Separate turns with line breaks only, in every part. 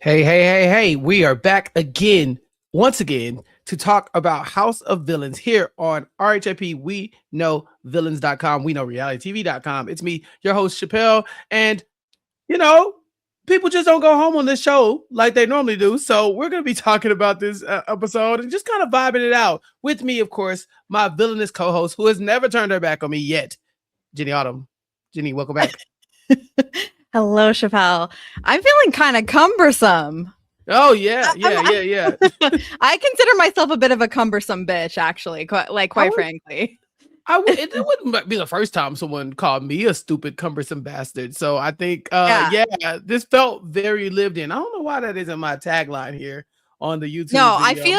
Hey, we are back once again, to talk about House of Villains here on RHAP. We know villains.com. We know realitytv.com. It's me, your host, Chappell. And, people just don't go home on this show like they normally do. So we're going to be talking about this episode and just kind of vibing it out. With me, of course, my villainous co-host who has never turned her back on me yet, Jenny Autumn. Jenny, welcome back.
Hello, Chappelle. I'm feeling kind of cumbersome.
Oh, yeah.
I consider myself a bit of a cumbersome bitch, actually, quite frankly.
It wouldn't be the first time someone called me a stupid, cumbersome bastard. So I think, this felt very lived in. I don't know why that isn't my tagline here on the YouTube
No,
video.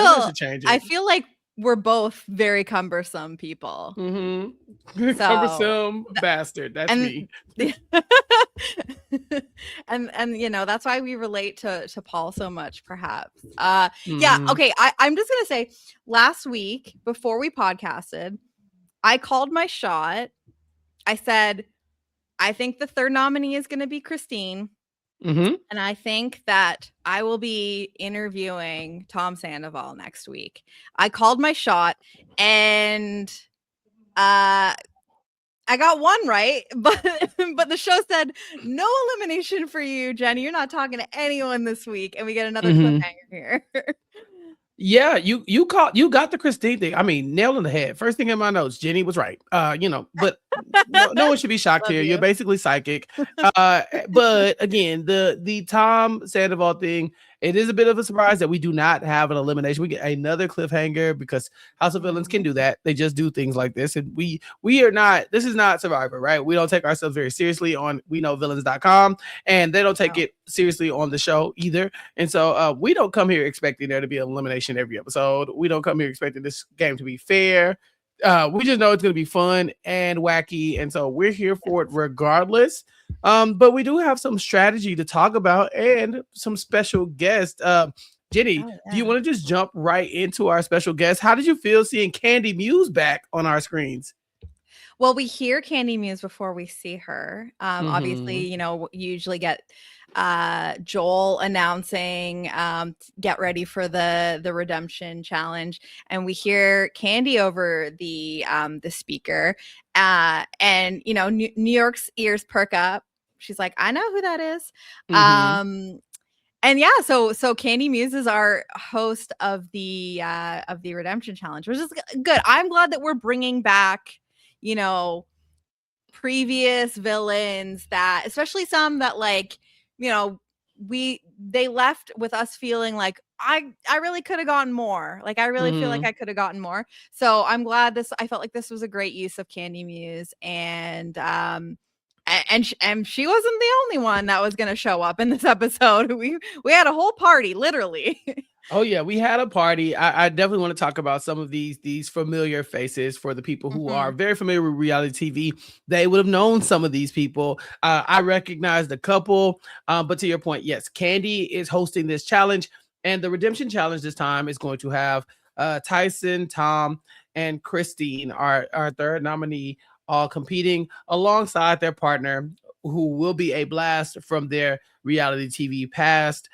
I feel like we're both very cumbersome people.
Mm-hmm. So, cumbersome bastard. That's me.
and that's why we relate to Paul so much, perhaps. Yeah. Okay. I'm just gonna say, last week before we podcasted, I called my shot. I said, I think the third nominee is going to be Christine.
Mm-hmm.
And I think that I will be interviewing Tom Sandoval next week. I called my shot and I got one right, but the show said no elimination for you, Jenny. You're not talking to anyone this week. And we get another cliffhanger here.
Yeah, you got the Christine thing. I mean, nail in the head. First thing in my notes, Jenny was right. But no one should be shocked here. You're basically psychic. But again, the Tom Sandoval thing, it is a bit of a surprise that we do not have an elimination. We get another cliffhanger because House of Villains can do that. They just do things like this. And we are not, this is not Survivor, right? We don't take ourselves very seriously on we know villains.com, and they don't take it seriously on the show either. And so we don't come here expecting there to be an elimination every episode. We don't come here expecting this game to be fair. We just know it's going to be fun and wacky, and so we're here for it regardless. But we do have some strategy to talk about and some special guests. Jenny, do you want to just jump right into our special guest? How did you feel seeing Kandy Muse back on our screens?
Well, we hear Kandy Muse before we see her. Obviously, you usually get Joel announcing get ready for the redemption challenge, and we hear Kandy over the speaker, and New York's ears perk up. She's like, I know who that is. And yeah, so Kandy Muse is our host of the redemption challenge, which is good. I'm glad that we're bringing back previous villains, that especially some that they left with us feeling like I really could have gotten more. Like I really feel like I could have gotten more. So I'm glad I felt like this was a great use of Kandy Muse, and she wasn't the only one that was going to show up in this episode. We had a whole party, literally.
Oh yeah, we had a party. I definitely want to talk about some of these familiar faces for the people who are very familiar with reality TV. They would have known some of these people. I recognized a couple, but to your point, yes, Kandy is hosting this challenge, and the redemption challenge this time is going to have Tyson, Tom, and Christine, our third nominee, all competing alongside their partner, who will be a blast from their reality TV past.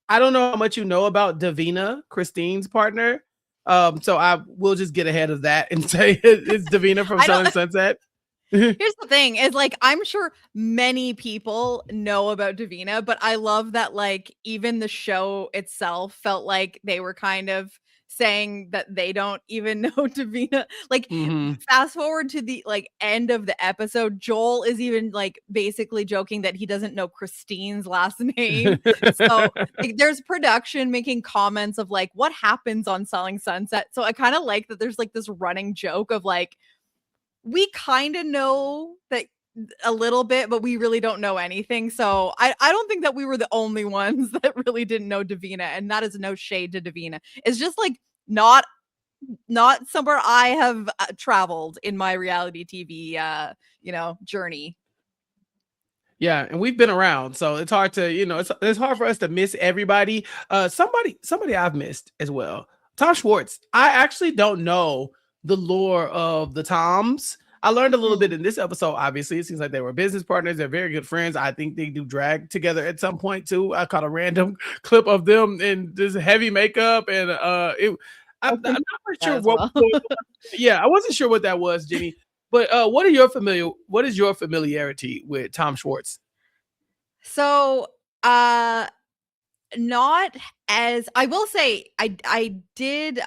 I don't know how much you know about Davina, Christine's partner. So I will just get ahead of that and say it's Davina from Selling Sunset.
Here's the thing, is I'm sure many people know about Davina, but I love that even the show itself felt like they were kind of saying that they don't even know Davina. Fast forward to the end of the episode, Joel is even basically joking that he doesn't know Christine's last name. So there's production making comments of what happens on Selling Sunset. So I kind of like that there's this running joke of we kind of know that a little bit, but we really don't know anything. So I don't think that we were the only ones that really didn't know Davina, and that is no shade to Davina. It's just not somewhere I have traveled in my reality TV journey.
Yeah, and we've been around, so it's hard to it's hard for us to miss everybody. Somebody I've missed as well, Tom Schwartz. I actually don't know the lore of the Toms. I learned a little bit in this episode. Obviously, it seems like they were business partners. They're very good friends. I think they do drag together at some point too. I caught a random clip of them in this heavy makeup, and I'm not quite sure what. Yeah, I wasn't sure what that was, Jenny. But what is your familiarity with Tom Schwartz?
So, not as I will say, I did.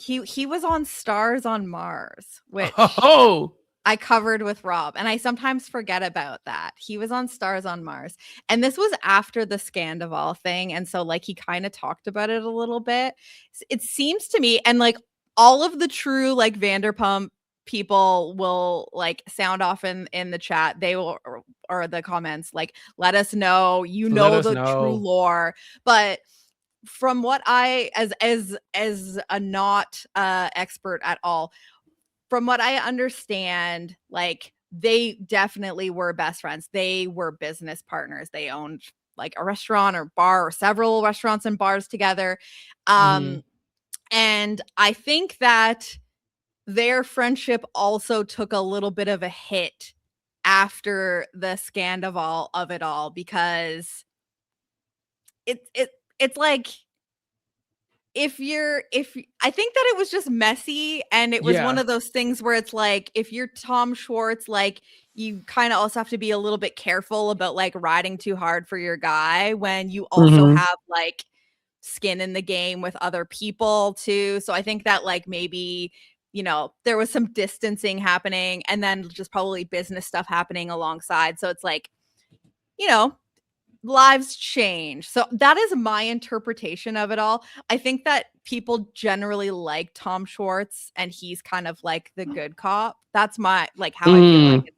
He was on Stars on Mars, which I covered with Rob, and I sometimes forget about that. He was on Stars on Mars, and this was after the Sandoval thing, and so like he kind of talked about it a little bit. It seems to me, and like all of the true like Vanderpump people will like sound off in the chat. They will or the comments like let us know the true lore. But from what I as a not expert at all, from what I understand, like they definitely were best friends. They were business partners. They owned like a restaurant or bar or several restaurants and bars together. And I think that their friendship also took a little bit of a hit after the Sandoval of it all, because it's like I think that it was just messy, and it was one of those things where it's like if you're Tom Schwartz, like you kind of also have to be a little bit careful about like riding too hard for your guy when you also have like skin in the game with other people too. So I think that like maybe there was some distancing happening, and then just probably business stuff happening alongside. So it's like, lives change. So that is my interpretation of it all. I think that people generally like Tom Schwartz, and he's kind of like the good cop. That's my like how I feel like it.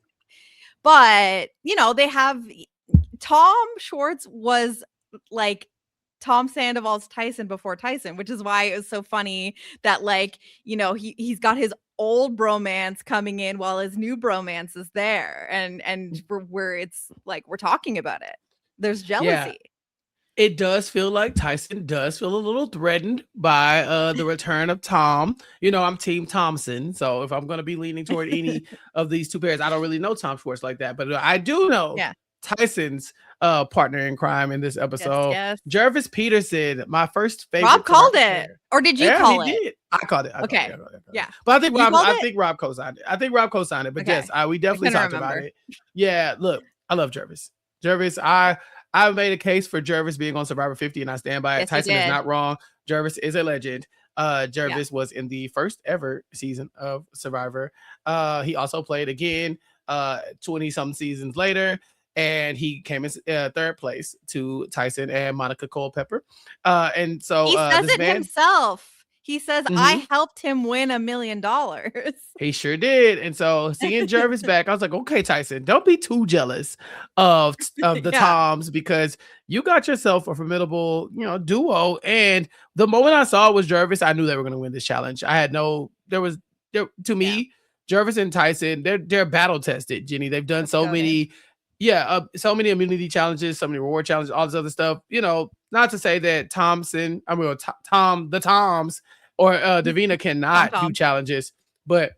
But they have Tom Schwartz was like Tom Sandoval's Tyson before Tyson, which is why it was so funny that like he's got his old bromance coming in while his new bromance is there, and where it's like we're talking about it. There's jealousy.
Yeah. It does feel like Tyson does feel a little threatened by the return of Tom. I'm Team Thompson, so if I'm going to be leaning toward any of these two pairs, I don't really know Tom Schwartz like that, but I do know Tyson's partner in crime in this episode.
Yes.
Jervis Peterson, my first favorite.
Rob called it, or did you call it?
Did. I called it.
Okay. Yeah.
But I think Rob co-signed it. But yes, we definitely talked about it. Yeah, look, I love Jervis. I made a case for Jervis being on Survivor 50, and I stand by it.
Yes,
Tyson is not wrong. Jervis is a legend. Jervis was in the first ever season of Survivor. He also played again 20-something seasons later, and he came in third place to Tyson and Monica Culpepper. And so
he says it himself. He says, I helped him win $1 million.
He sure did. And so seeing Jervis back, I was like, okay, Tyson, don't be too jealous of the Toms, because you got yourself a formidable, duo. And the moment I saw it was Jervis, I knew they were going to win this challenge. I had to me, Jervis and Tyson, they're battle tested, Jenny. They've done so many immunity challenges, so many reward challenges, all this other stuff. Not to say that Tom, the Toms, or Davina cannot do challenges, but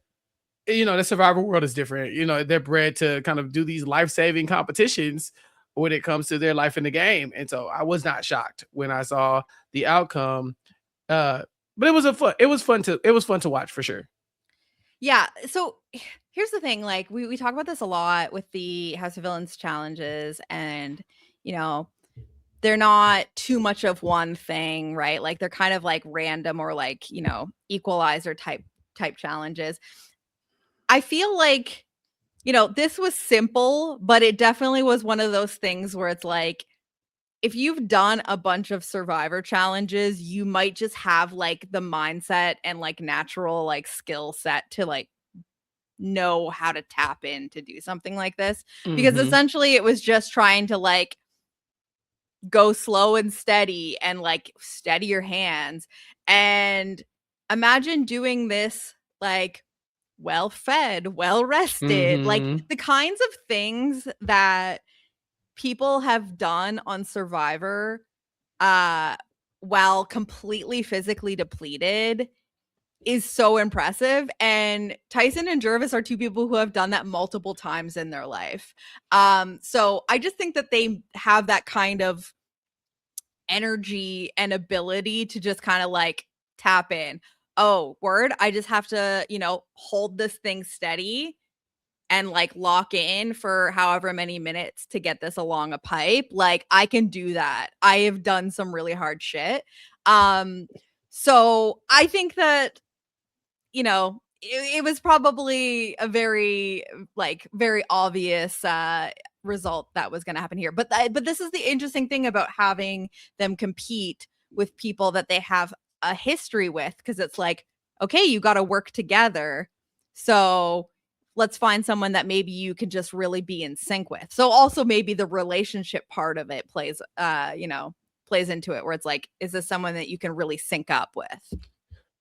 the Survivor world is different. They're bred to kind of do these life-saving competitions when it comes to their life in the game. And so I was not shocked when I saw the outcome. But it was fun to watch for sure.
Yeah. So here's the thing, like we talk about this a lot with the House of Villains challenges, and they're not too much of one thing, right? Like they're kind of like random or like equalizer type challenges. I feel like this was simple, but it definitely was one of those things where it's like if you've done a bunch of Survivor challenges, you might just have like the mindset and like natural like skill set to like know how to tap in to do something like this, because essentially it was just trying to like go slow and steady and like steady your hands. And imagine doing this like well fed, well rested, like the kinds of things that people have done on Survivor while completely physically depleted is so impressive. And Tyson and Jervis are two people who have done that multiple times in their life. So I just think that they have that kind of energy and ability to just kind of like tap in. Oh, word, I just have to, hold this thing steady and like lock in for however many minutes to get this along a pipe. Like I can do that. I have done some really hard shit. So I think that, it was probably a very obvious result that was going to happen here. But this is the interesting thing about having them compete with people that they have a history with, because it's like, okay, you got to work together. So let's find someone that maybe you can just really be in sync with. So also maybe the relationship part of it plays into it, where it's like, is this someone that you can really sync up with?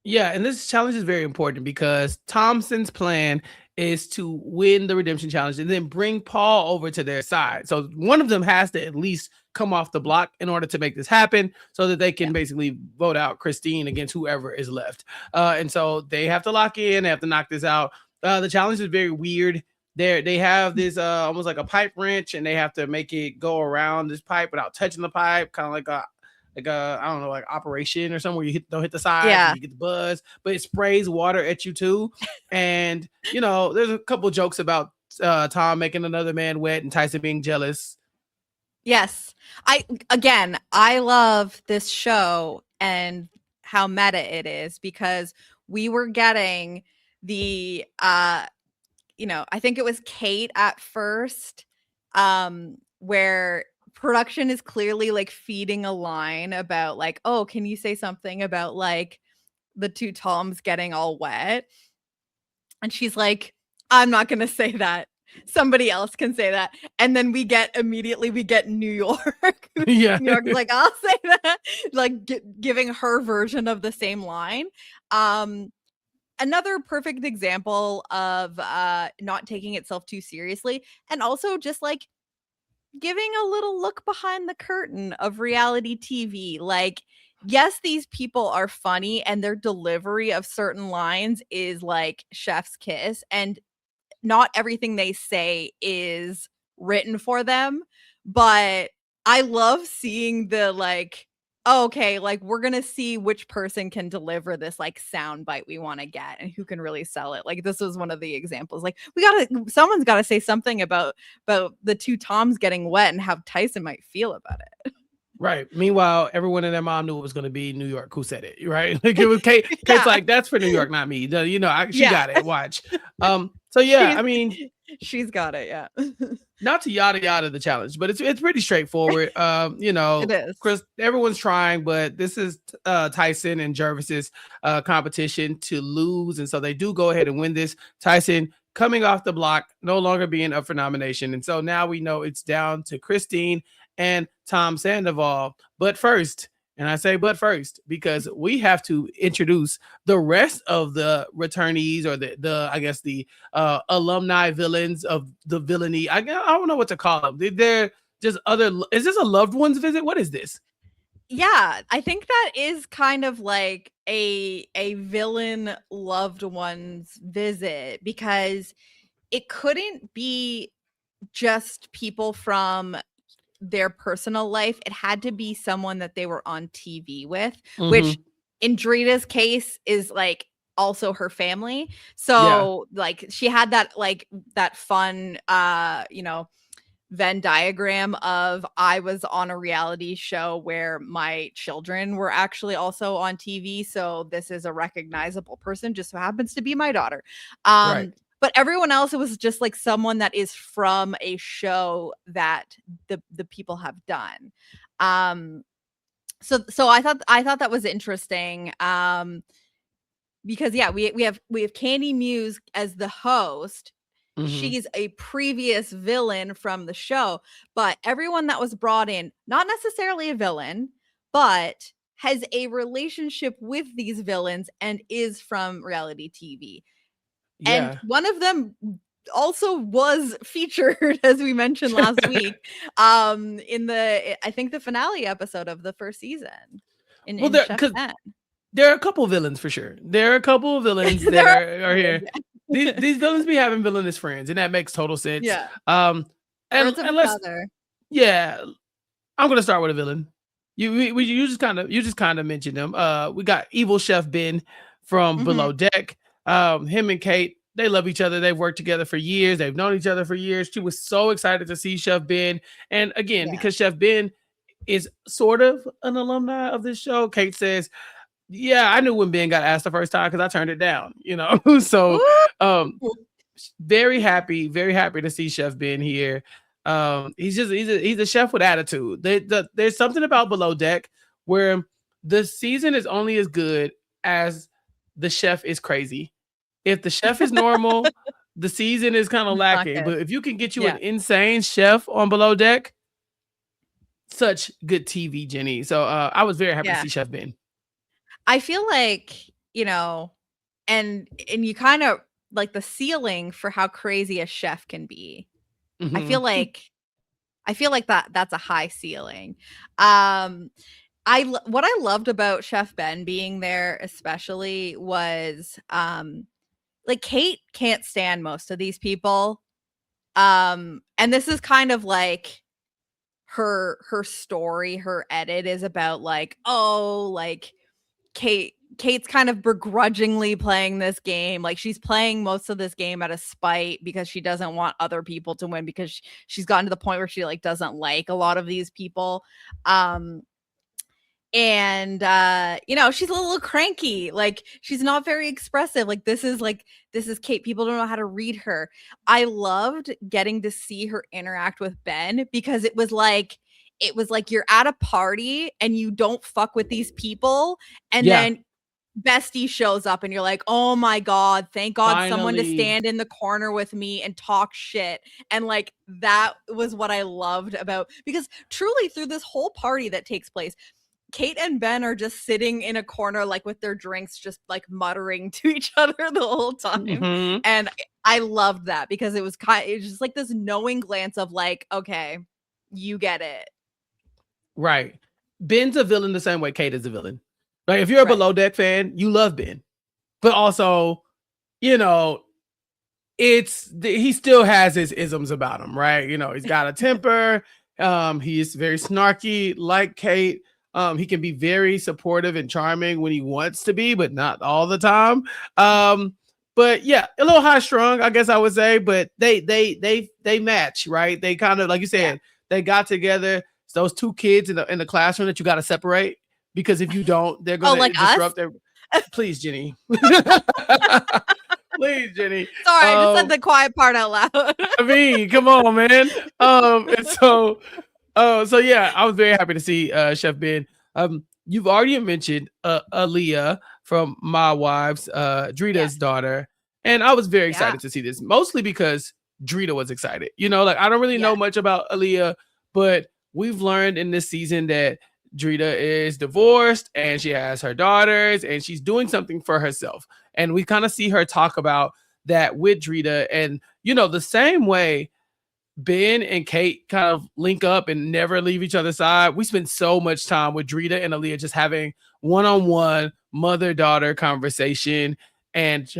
Yeah, and this challenge is very important because Thompson's plan is to win the redemption challenge and then bring Paul over to their side. So one of them has to at least come off the block in order to make this happen, so that they can basically vote out Christine against whoever is left. And so they have to lock in, they have to knock this out. The challenge is very weird. They have this almost like a pipe wrench, and they have to make it go around this pipe without touching the pipe, kind of like a I don't know, like operation or something where you don't hit the side, and you get the buzz, but it sprays water at you too. And there's a couple jokes about Tom making another man wet and Tyson being jealous.
Yes. I love this show and how meta it is, because we were getting the I think it was Kate at first, where production is clearly like feeding a line about like, oh, can you say something about like the two Toms getting all wet? And she's like, I'm not going to say that. Somebody else can say that. And then we get New York.
Yeah.
New York's like, I'll say that. Like giving her version of the same line. Another perfect example of not taking itself too seriously, and also just like giving a little look behind the curtain of reality TV. Like, yes, these people are funny and their delivery of certain lines is like chef's kiss, and not everything they say is written for them. But I love seeing the like, oh, okay, like we're gonna see which person can deliver this like sound bite we want to get and who can really sell it. Like this was one of the examples. Like someone's gotta say something about the two Toms getting wet and how Tyson might feel about it.
Right. Meanwhile, everyone and their mom knew it was going to be New York who said it. Right. Like it was Kate. Kate's like, that's for New York, not me. She got it. Watch. So yeah,
she's got it. Yeah.
Not to yada the challenge, but it's pretty straightforward.
It is.
Chris, everyone's trying, but this is Tyson and Jervis's competition to lose, and so they do go ahead and win this. Tyson coming off the block, no longer being up for nomination, and so now we know it's down to Christine and Tom Sandoval. But first, and I say but first because we have to introduce the rest of the returnees, or the alumni villains of the villainy. I don't know what to call them. They're just is this a loved one's visit? What is this?
Yeah, I think that is kind of like a villain loved one's visit, because it couldn't be just people from their personal life. It had to be someone that they were on TV with, which in Drita's case is like also her family. So like she had that fun Venn diagram of, I was on a reality show where my children were actually also on TV, so this is a recognizable person, just so happens to be my daughter.
Right.
But everyone else, it was just like someone that is from a show that the people have done. So I thought that was interesting. Because we have Kandy Muse as the host. She's a previous villain from the show, but everyone that was brought in, not necessarily a villain, but has a relationship with these villains and is from reality TV.
Yeah.
And one of them also was featured, as we mentioned last week, in the finale episode of the first season in Chef Ben.
There are a couple villains for sure. There are a couple of villains that are here. These villains be having villainous friends, and that makes total sense.
Yeah.
And
Birds of a
let's,
feather.
yeah, I'm gonna start with a villain. You just kind of mentioned them. We got evil Chef Ben from Below Deck. Him and Kate, they love each other. They've worked together for years. They've known each other for years. She was so excited to see Chef Ben, and again, because Chef Ben is sort of an alumni of this show, Kate says, yeah, I knew when Ben got asked the first time because I turned it down, you know. So very happy to see Chef Ben here. He's a chef with attitude. There's something about Below Deck where the season is only as good as the chef is crazy. If the chef is normal, the season is kind of lacking. But if you can get you an insane chef on Below Deck, such good TV, Jenny. So I was very happy to see Chef Ben.
I feel like, you know, and you kind of like the ceiling for how crazy a chef can be. I feel like that's a high ceiling. What I loved about Chef Ben being there especially was like Kate can't stand most of these people. And this is kind of like her story, her edit is about like, oh, like Kate's kind of begrudgingly playing this game. Like she's playing most of this game out of spite because she doesn't want other people to win because she's gotten to the point where she like doesn't like a lot of these people. And you know, she's a little cranky. Like she's not very expressive. Like this is Kate. People don't know how to read her. I loved getting to see her interact with Ben because it was like you're at a party and you don't fuck with these people, and then Bestie shows up and you're like, oh my God, thank God someone to stand in the corner with me and talk shit. And like that was what I loved about, because truly through this whole party that takes place, Kate and Ben are just sitting in a corner, like with their drinks, just like muttering to each other the whole time. And I loved that because it was just like this knowing glance of like, okay, you get it.
Right. Ben's a villain the same way Kate is a villain. Like if you're a Below Deck fan, you love Ben. But also, you know, he still has his isms about him, right? You know, he's got a temper. He is very snarky like Kate. He can be very supportive and charming when he wants to be, but not all the time. But yeah, a little high strung, I guess I would say, but they match, right? They kind of, like you said, they got together. It's those two kids in the classroom that you got to separate, because if you don't, they're going to disrupt their. Please, Jenny. Please, Jenny.
Sorry, I just said the quiet part out loud.
I mean, come on, man. And so yeah, I was very happy to see Chef Ben. You've already mentioned Aaliyah from My Wives, Drita's daughter, and I was very excited to see this, mostly because Drita was excited. You know, like I don't really know much about Aaliyah, but we've learned in this season that Drita is divorced and she has her daughters and she's doing something for herself. And we kind of see her talk about that with Drita. And, you know, the same way Ben and Kate kind of link up and never leave each other's side, we spend so much time with Drita and Aaliyah just having one-on-one mother-daughter conversation, and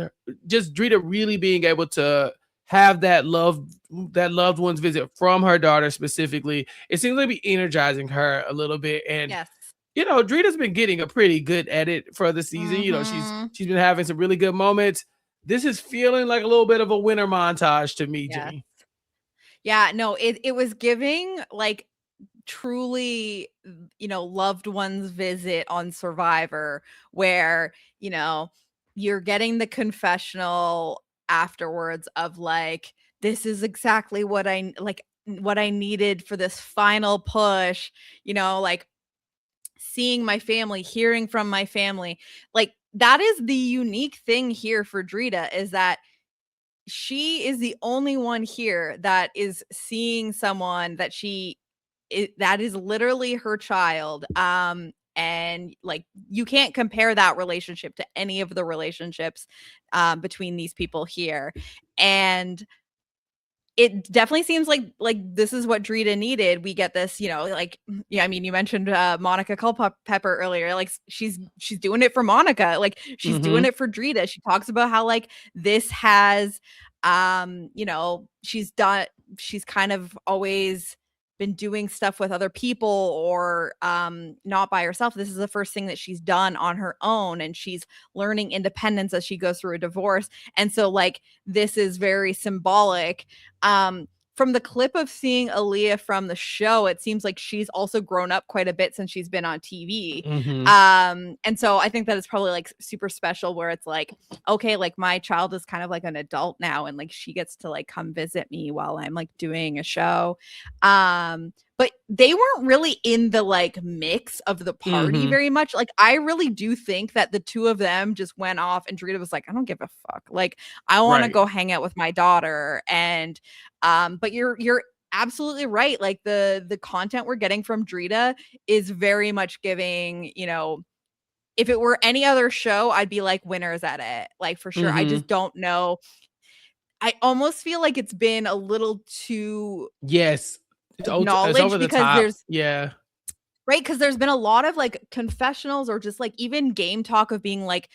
just Drita really being able to have that loved one's visit from her daughter specifically. It seems to be energizing her a little bit. And you know, Drita's been getting a pretty good edit for the season. You know, she's been having some really good moments. This is feeling like a little bit of a winter montage to me, Jenny.
Yeah, no, it was giving like truly, you know, loved ones visit on Survivor, where, you know, you're getting the confessional afterwards of like, this is exactly what I needed for this final push, you know, like seeing my family, hearing from my family. Like that is the unique thing here for Drita, is that she is the only one here that is seeing someone that that is literally her child. And like you can't compare that relationship to any of the relationships between these people here. And it definitely seems like this is what Drita needed. We get this, you know, like, yeah, I mean, you mentioned Monica Culpepper earlier. Like she's doing it for Monica. Like she's doing it for Drita. She talks about how like this has you know, she's kind of always been doing stuff with other people or not by herself. This is the first thing that she's done on her own, and she's learning independence as she goes through a divorce. And so like this is very symbolic. From the clip of seeing Aaliyah from the show, it seems like she's also grown up quite a bit since she's been on TV. And so I think that it's probably like super special where it's like, okay, like my child is kind of like an adult now, and like she gets to like come visit me while I'm like doing a show. But they weren't really in the like mix of the party very much. Like I really do think that the two of them just went off, and Drita was like, I don't give a fuck. Like I want to go hang out with my daughter. And but you're absolutely right. Like the content we're getting from Drita is very much giving, you know, if it were any other show, I'd be like winners at it. Like for sure. I just don't know. I almost feel like it's been a little too
it's over the
because
top.
there's right, because there's been a lot of like confessionals or just like even game talk of being like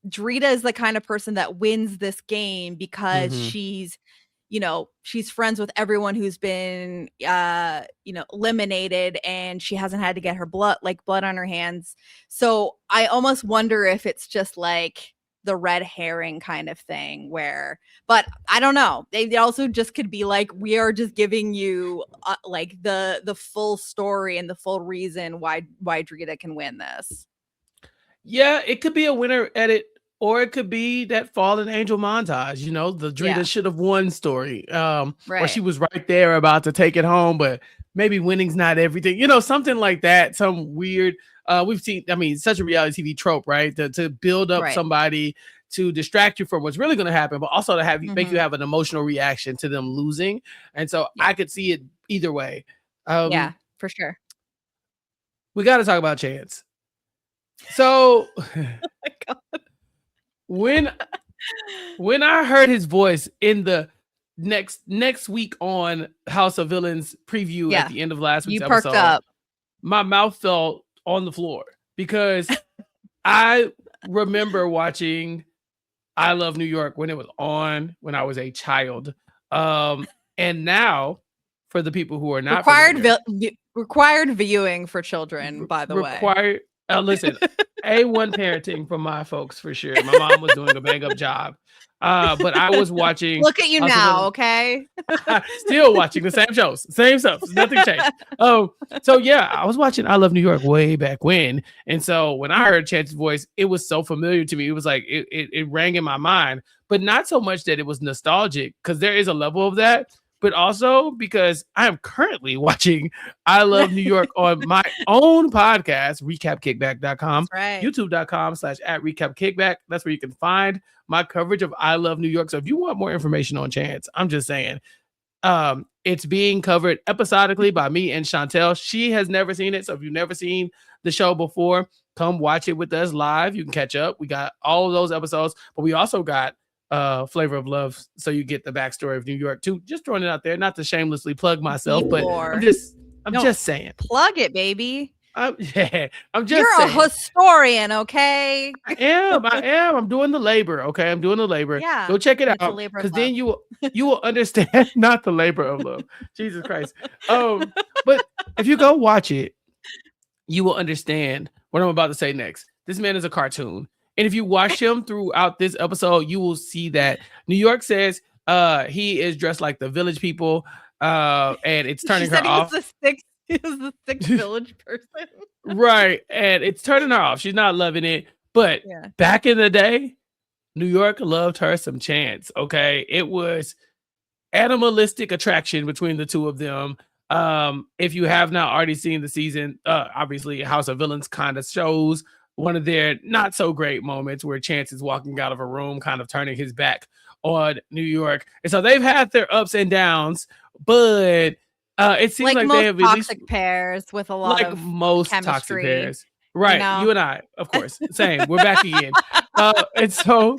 Drita is the kind of person that wins this game because she's, you know, she's friends with everyone who's been you know, eliminated, and she hasn't had to get her blood on her hands. So I almost wonder if it's just like the red herring kind of thing where, but I don't know. They also just could be like, we are just giving you like the full story and the full reason why Drita can win this.
Yeah, it could be a winner edit, or it could be that fallen angel montage, you know, the Drita should have won story. Or she was right there about to take it home, but maybe winning's not everything, you know, something like that. Some weird we've seen, I mean, such a reality TV trope, right? To build up somebody to distract you from what's really going to happen, but also to have you make you have an emotional reaction to them losing. And so I could see it either way.
Yeah, for sure.
We got to talk about Chance. So
oh my God.
When I heard his voice in the next week on House of Villains preview at the end of last week's episode,
up.
My mouth fell on the floor because I remember watching I Love New York when it was on when I was a child. And now, for the people who are not
required viewing for children, by the way.
Listen, A1 parenting from my folks for sure. My mom was doing a bang up job. But I was watching.
Look at you now, okay?
Still watching the same shows, same stuff. Nothing changed. So yeah, I was watching I Love New York way back when. And so when I heard Chance's voice, it was so familiar to me. It was like it rang in my mind, but not so much that it was nostalgic, because there is a level of that. But also because I am currently watching I Love New York on my own podcast, recapkickback.com, youtube.com/@recapkickback. That's where you can find my coverage of I Love New York. So if you want more information on Chance, I'm just saying, it's being covered episodically by me and Chantel. She has never seen it. So if you've never seen the show before, come watch it with us live. You can catch up. We got all of those episodes, but we also got Flavor of Love, so you get the backstory of New York too. Just throwing it out there, not to shamelessly plug myself, but I'm just saying,
plug it, baby.
I'm just
You're
saying.
a historian, okay?
I am. I'm doing the labor, okay? I'm doing the labor.
Yeah,
go check it out, because then you will understand. Not the labor of love. Jesus Christ. But if you go watch it, you will understand what I'm about to say next. This man is a cartoon. And if you watch him throughout this episode, you will see that New York says he is dressed like the village people, and it's turning her off.
He was the sixth village person.
Right. And it's turning her off. She's not loving it. But back in the day, New York loved her some Chance. Okay. It was animalistic attraction between the two of them. If you have not already seen the season, obviously House of Villains kind of shows one of their not so great moments where Chance is walking out of a room, kind of turning his back on New York. And so they've had their ups and downs, but it seems like they have
toxic pairs with a lot of
most
chemistry,
toxic pairs. Right.
You know?
You and I, of course. Same. We're back again. And so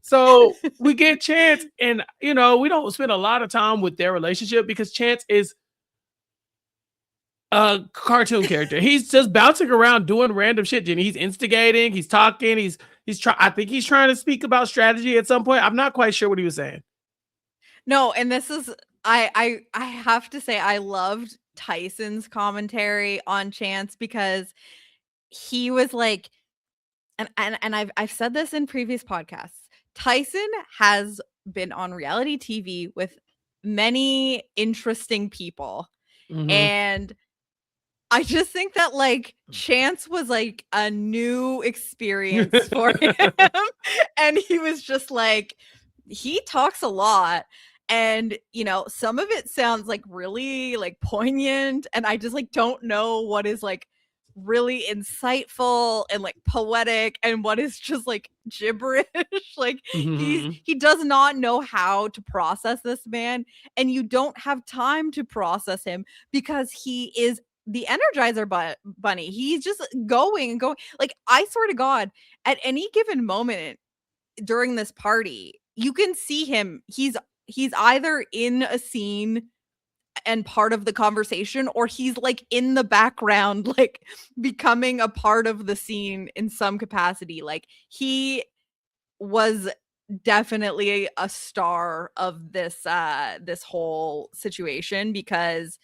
So we get Chance, and we don't spend a lot of time with their relationship because Chance is a cartoon character. He's just bouncing around doing random shit, Jenny. He's instigating, he's talking, he's trying. I think he's trying to speak about strategy at some point. I'm not quite sure what he was saying.
No, and this is I have to say I loved Tyson's commentary on Chance because he was like, and I've said this in previous podcasts. Tyson has been on reality TV with many interesting people.
Mhm.
And I just think that like Chance was like a new experience for him. And he was just like, he talks a lot. And some of it sounds like really like poignant. And I just like don't know what is like really insightful and like poetic and what is just like gibberish. Like he does not know how to process this man, and you don't have time to process him because he is the Energizer bunny. He's just going and going. Like, I swear to God, at any given moment during this party, you can see him. He's either in a scene and part of the conversation, or he's like in the background, like becoming a part of the scene in some capacity. Like, he was definitely a star of this whole situation because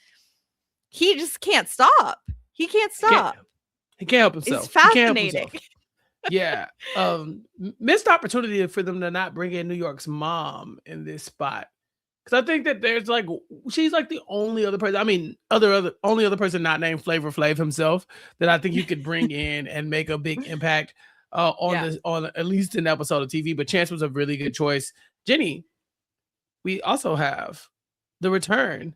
he just can't stop. He can't stop.
He can't help himself.
It's fascinating.
Yeah. Missed opportunity for them to not bring in New York's mom in this spot. Because I think that there's like, she's like the only other person, I mean, only other person not named Flavor Flav himself that I think you could bring in and make a big impact on at least an episode of TV. But Chance was a really good choice. Jenny, we also have the return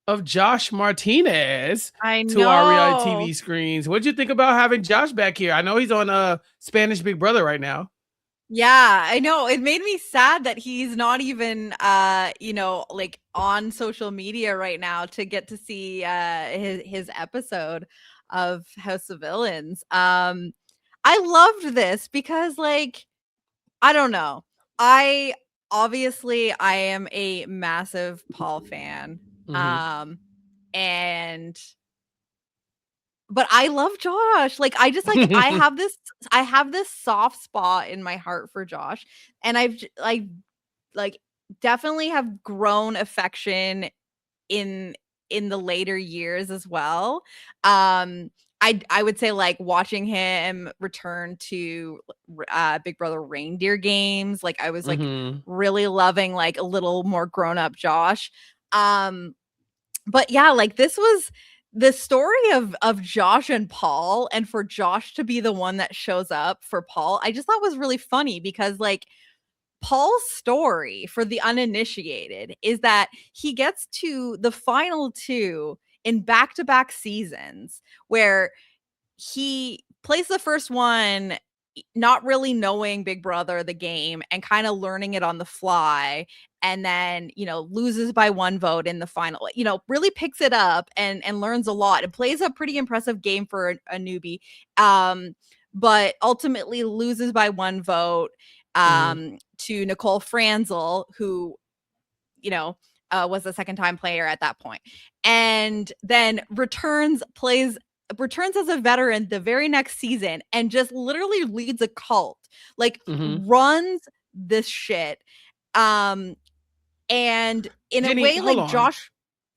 of Josh Martinez to our reality TV screens. What'd you think about having Josh back here? I know he's on Spanish Big Brother right now.
Yeah, I know. It made me sad that he's not even like on social media right now to get to see his episode of House of Villains. I loved this because, like, I don't know. I am a massive Paul fan. But I love Josh. Like, I just like I have this soft spot in my heart for Josh, and I like definitely have grown affection in the later years as well. I would say, like, watching him return to Big Brother reindeer games, like, I was like really loving like a little more grown up Josh. But yeah, like, this was the story of Josh and Paul, and for Josh to be the one that shows up for Paul, I just thought was really funny because, like, Paul's story, for the uninitiated, is that he gets to the final two in back-to-back seasons where he plays the first one not really knowing Big Brother, the game, and kind of learning it on the fly, and then, loses by one vote in the final, really picks it up and learns a lot and plays a pretty impressive game for a newbie. But ultimately loses by one vote to Nicole Franzel, who, was a second time player at that point, and then returns as a veteran the very next season and just literally leads a cult, like runs this shit. And in Jenny, a way, like, Josh,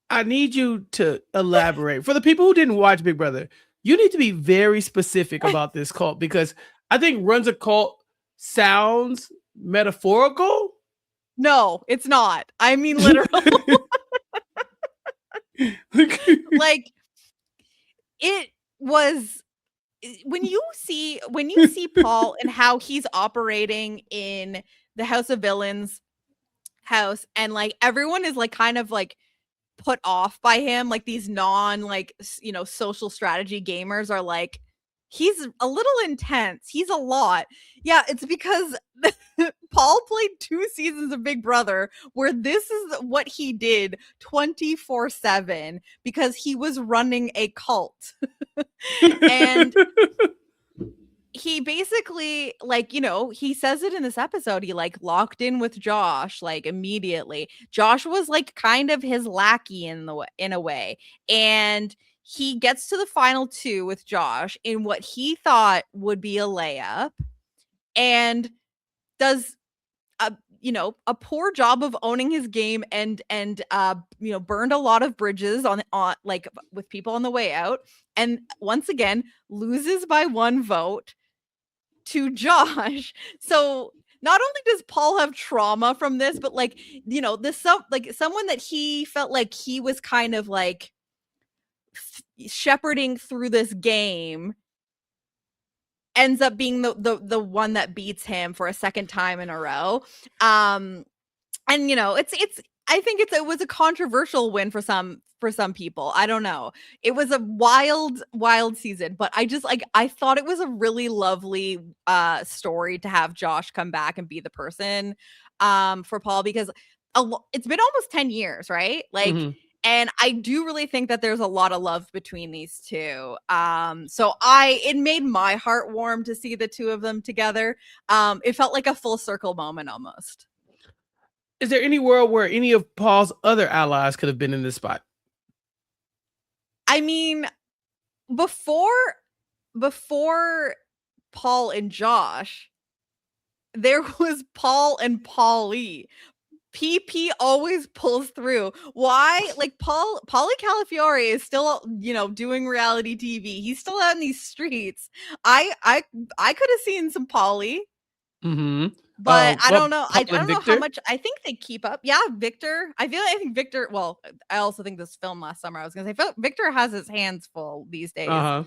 I need you to elaborate for the people who didn't watch Big Brother. You need to be very specific about this cult, because I think runs a cult sounds metaphorical.
No, it's not. I mean, literal. Like, it was, when you see Paul and how he's operating in the House of Villains house, and like everyone is like kind of like put off by him, like these social strategy gamers are like, he's a little intense, he's a lot. Yeah, it's because Paul played 2 seasons of Big Brother where this is what he did 24/7 because he was running a cult. And he basically, like, he says it in this episode, he like locked in with Josh like immediately. Josh was like kind of his lackey in a way, and he gets to the final two with Josh in what he thought would be a layup, and does a poor job of owning his game, and burned a lot of bridges on like with people on the way out, and once again loses by one vote to Josh. So not only does Paul have trauma from this, but like, someone that he felt like he was kind of like shepherding through this game ends up being the one that beats him for a second time in a row. And it's I think it was a controversial win for some people. I don't know. It was a wild season, but I thought it was a really lovely story to have Josh come back and be the person for Paul, because it's been almost 10 years, right? Like, and I do really think that there's a lot of love between these two. So it made my heart warm to see the two of them together. It felt like a full circle moment almost.
Is there any world where any of Paul's other allies could have been in this spot?
I mean, before Paul and Josh, there was Paul and Paulie. PP always pulls through. Why? Like Paulie Calafiore is still, doing reality TV. He's still out in these streets. I could have seen some Paulie. But I don't know. I don't know how much. I think they keep up. Yeah, Victor. I think Victor. Well, I also think this film last summer, I was gonna say Victor has his hands full these days. But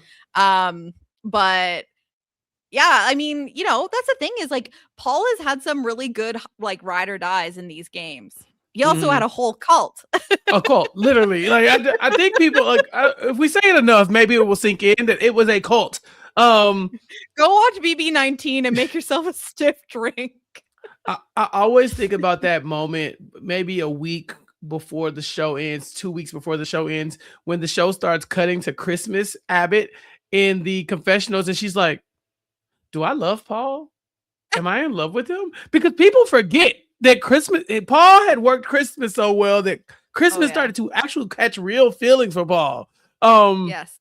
yeah, I mean, that's the thing is like Paul has had some really good like ride or dies in these games. He also had a whole cult.
A cult, literally. Like I think people like if we say it enough, maybe it will sink in that it was a cult.
Go watch BB19 and make yourself a stiff drink.
I always think about that moment, maybe a week before the show ends, 2 weeks before the show ends, when the show starts cutting to Christmas Abbott in the confessionals, and she's like, do I love Paul? Am I in love with him? Because people forget that Paul had worked Christmas so well that Christmas started to actually catch real feelings for Paul.
Yes.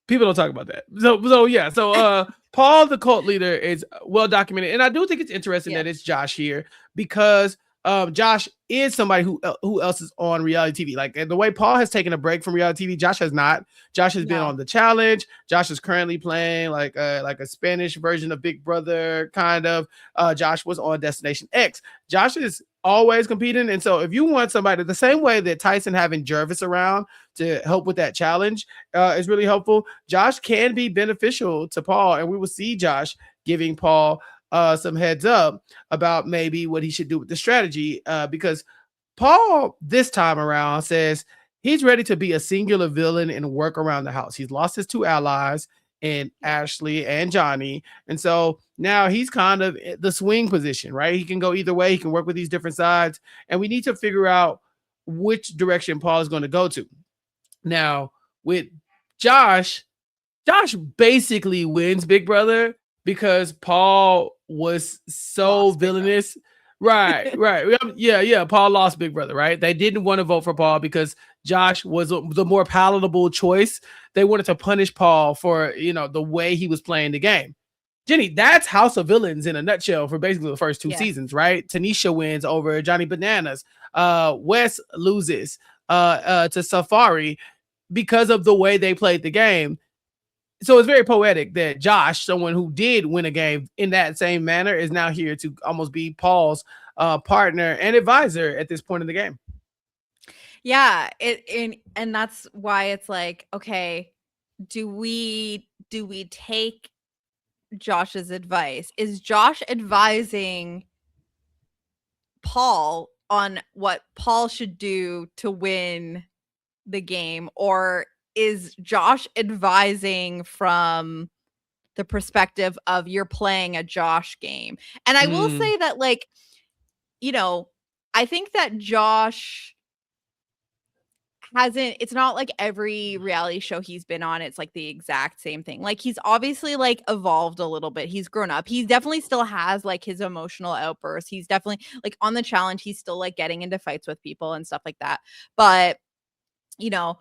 People don't talk about that. So Paul, the cult leader, is well documented. And I do think it's interesting that it's Josh here, because Josh is somebody who else is on reality TV. Like, and the way Paul has taken a break from reality TV, Josh has not. Josh has been on The Challenge. Josh is currently playing like a Spanish version of Big Brother, kind of. Josh was on Destination X. Josh is always competing. And so if you want somebody, the same way that Tyson having Jervis around to help with that challenge is really helpful, Josh can be beneficial to Paul. And we will see Josh giving Paul some heads up about maybe what he should do with the strategy, because Paul this time around says he's ready to be a singular villain and work around the house. He's lost his two allies in Ashley and Johnny, and so now he's kind of the swing position, right? He can go either way. He can work with these different sides, and we need to figure out which direction Paul is going to go to. Now with Josh basically wins Big Brother because Paul was so villainous. Right. Yeah. Paul lost Big Brother, right? They didn't want to vote for Paul because Josh was the more palatable choice. They wanted to punish Paul for, the way he was playing the game. Jenny, that's House of Villains in a nutshell for basically the first two seasons, right? Tanisha wins over Johnny Bananas. Wes loses to Safari because of the way they played the game. So it's very poetic that Josh, someone who did win a game in that same manner, is now here to almost be Paul's partner and advisor at this point in the game.
Yeah, and that's why it's like, okay, do we take Josh's advice? Is Josh advising Paul on what Paul should do to win the game, or is Josh advising from the perspective of you're playing a Josh game? And I will say that, like, I think that Josh it's not like every reality show he's been on, it's like the exact same thing. Like he's obviously like evolved a little bit. He's grown up. He definitely still has like his emotional outbursts. He's definitely like on the challenge, he's still like getting into fights with people and stuff like that. But you know,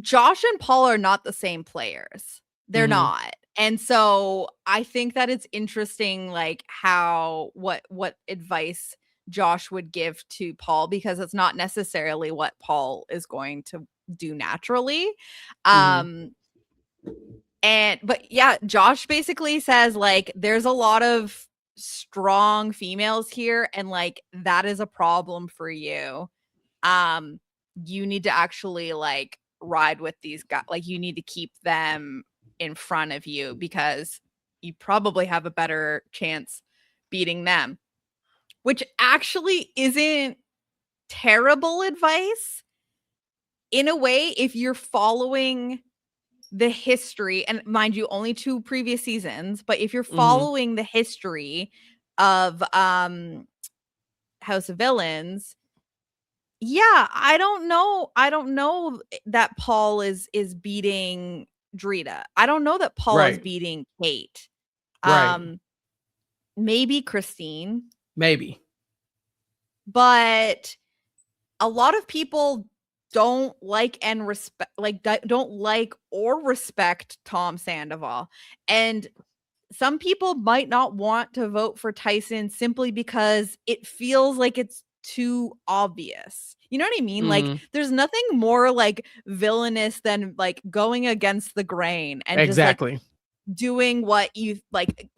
Josh and Paul are not the same players. They're not. And so I think that it's interesting like how what advice Josh would give to Paul, because it's not necessarily what Paul is going to do naturally. But yeah, Josh basically says like there's a lot of strong females here and like that is a problem for you. You need to actually like ride with these guys. Like you need to keep them in front of you because you probably have a better chance beating them, which actually isn't terrible advice in a way if you're following the history, and mind you only 2 previous seasons, but if you're following the history of House of Villains, yeah, I don't know that Paul is beating Drita. I don't know that Paul is beating Kate. Maybe Christine.
Maybe.
But a lot of people don't like and respect, like don't like or respect Tom Sandoval. And some people might not want to vote for Tyson simply because it feels like it's too obvious. You know what I mean? Like there's nothing more like villainous than like going against the grain and just like doing what you like,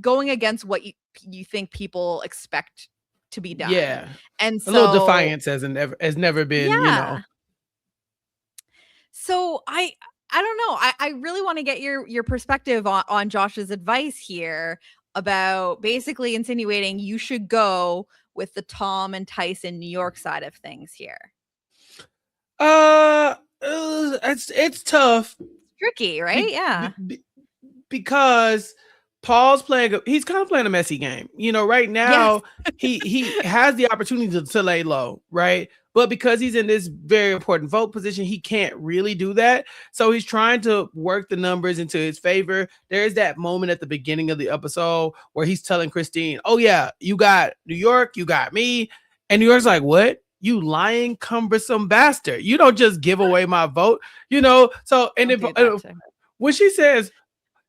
going against what you think people expect to be done.
Yeah.
And so
a little defiance has never been, you know.
So I don't know. I really want to get your perspective on Josh's advice here about basically insinuating you should go with the Tom and Tyson New York side of things here.
It's tough.
It's tricky, right? Yeah.
Because Paul's he's kind of playing a messy game. You know, right now he has the opportunity to lay low, right? But because he's in this very important vote position, he can't really do that. So he's trying to work the numbers into his favor. There's that moment at the beginning of the episode where he's telling Christine, oh yeah, you got New York, you got me. And New York's like, what? You lying, cumbersome bastard. You don't just give away my vote, you know? So, and if when she says,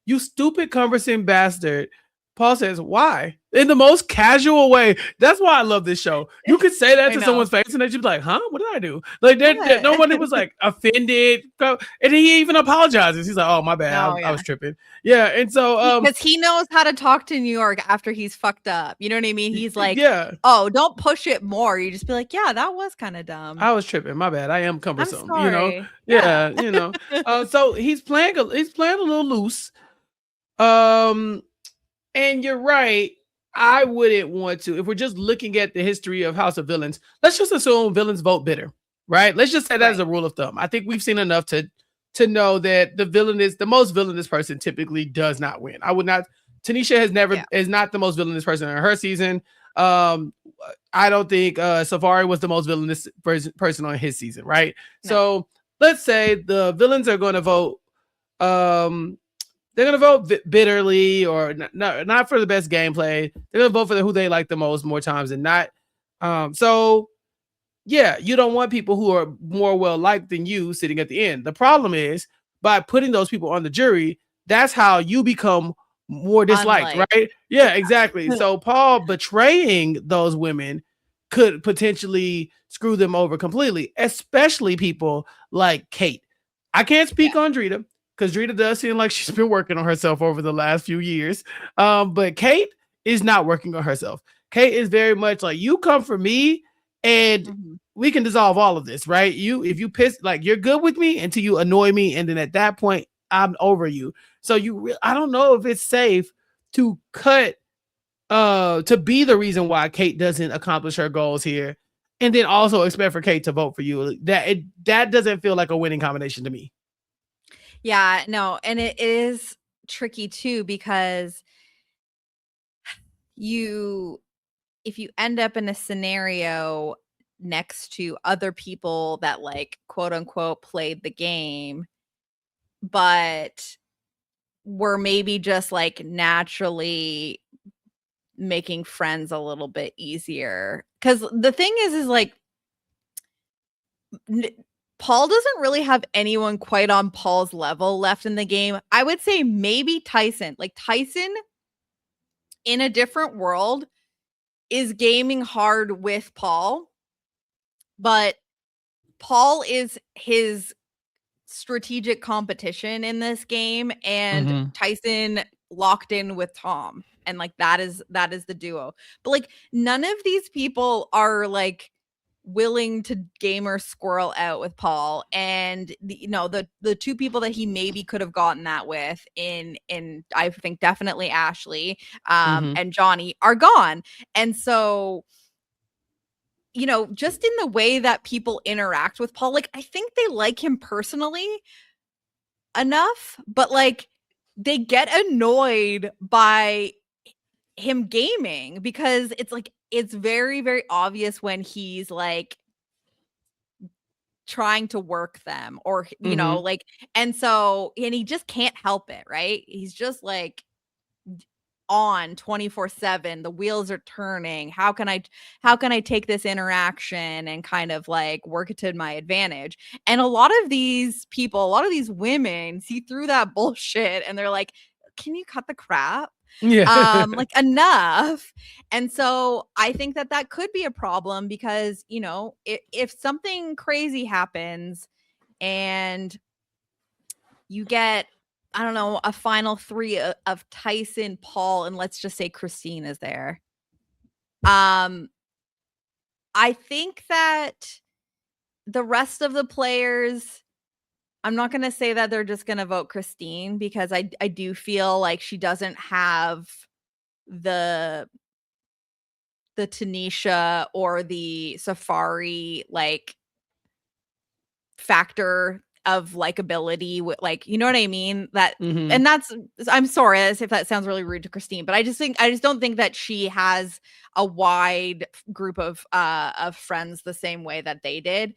you stupid, cumbersome bastard, Paul says, why? In the most casual way. That's why I love this show. You could say that to someone's face and they'd be like, huh? What did I do? Like, no one was like offended. And he even apologizes. He's like, oh, my bad. I was tripping. Yeah. And so,
because he knows how to talk to New York after he's fucked up. You know what I mean? He's like, oh, don't push it more. You just be like, yeah, that was kind of dumb.
I was tripping. My bad. I am cumbersome.
I'm sorry.
You know? Yeah. You know? So he's playing a little loose. And you're right. I wouldn't want to. If we're just looking at the history of House of Villains, let's just assume villains vote bitter, right? Let's just say that as a rule of thumb. I think we've seen enough to know that the most villainous person typically does not win. I would not. Tanisha is not the most villainous person in her season. I don't think Safari was the most villainous person on his season, right? No. So let's say the villains are going to vote. They're going to vote bitterly or not for the best gameplay. They're going to vote for who they like the most more times than not. So, yeah, you don't want people who are more well-liked than you sitting at the end. The problem is, by putting those people on the jury, that's how you become more disliked, right? Yeah, exactly. So Paul betraying those women could potentially screw them over completely, especially people like Kate. I can't speak on Drita, because Drita does seem like she's been working on herself over the last few years. But Kate is not working on herself. Kate is very much like, you come for me and we can dissolve all of this, right? If you piss, like, you're good with me until you annoy me. And then at that point, I'm over you. So I don't know if it's safe to cut, to be the reason why Kate doesn't accomplish her goals here. And then also expect for Kate to vote for you. That doesn't feel like a winning combination to me.
Yeah, no, and it is tricky too, because if you end up in a scenario, next to other people that like quote unquote played the game, but were maybe just like naturally making friends a little bit easier. Because the thing is like Paul doesn't really have anyone quite on Paul's level left in the game. I would say maybe Tyson. Like Tyson in a different world is gaming hard with Paul, but Paul is his strategic competition in this game, and Tyson locked in with Tom, and like that is the duo. But like none of these people are like willing to gamer squirrel out with Paul, and the two people that he maybe could have gotten that with in I think definitely Ashley and Johnny are gone. And so just in the way that people interact with Paul, like I think they like him personally enough, but like they get annoyed by him gaming because it's like it's very, very obvious when he's like trying to work them or like, and he just can't help it, right? He's just like on 24/7, the wheels are turning. How can I take this interaction and kind of like work it to my advantage? And a lot of these people, a lot of these women see through that bullshit and they're like, can you cut the crap? Like enough. And so I think that could be a problem because if something crazy happens and you get, I don't know, a final three of Tyson, Paul, and let's just say Christine is there. I think that the rest of the players, I'm not going to say that they're just going to vote Christine because I do feel like she doesn't have the Tanisha or the Safari like factor of likability with, like, you know what I mean? That and that's, I'm sorry if that sounds really rude to Christine, but I just don't think that she has a wide group of friends the same way that they did.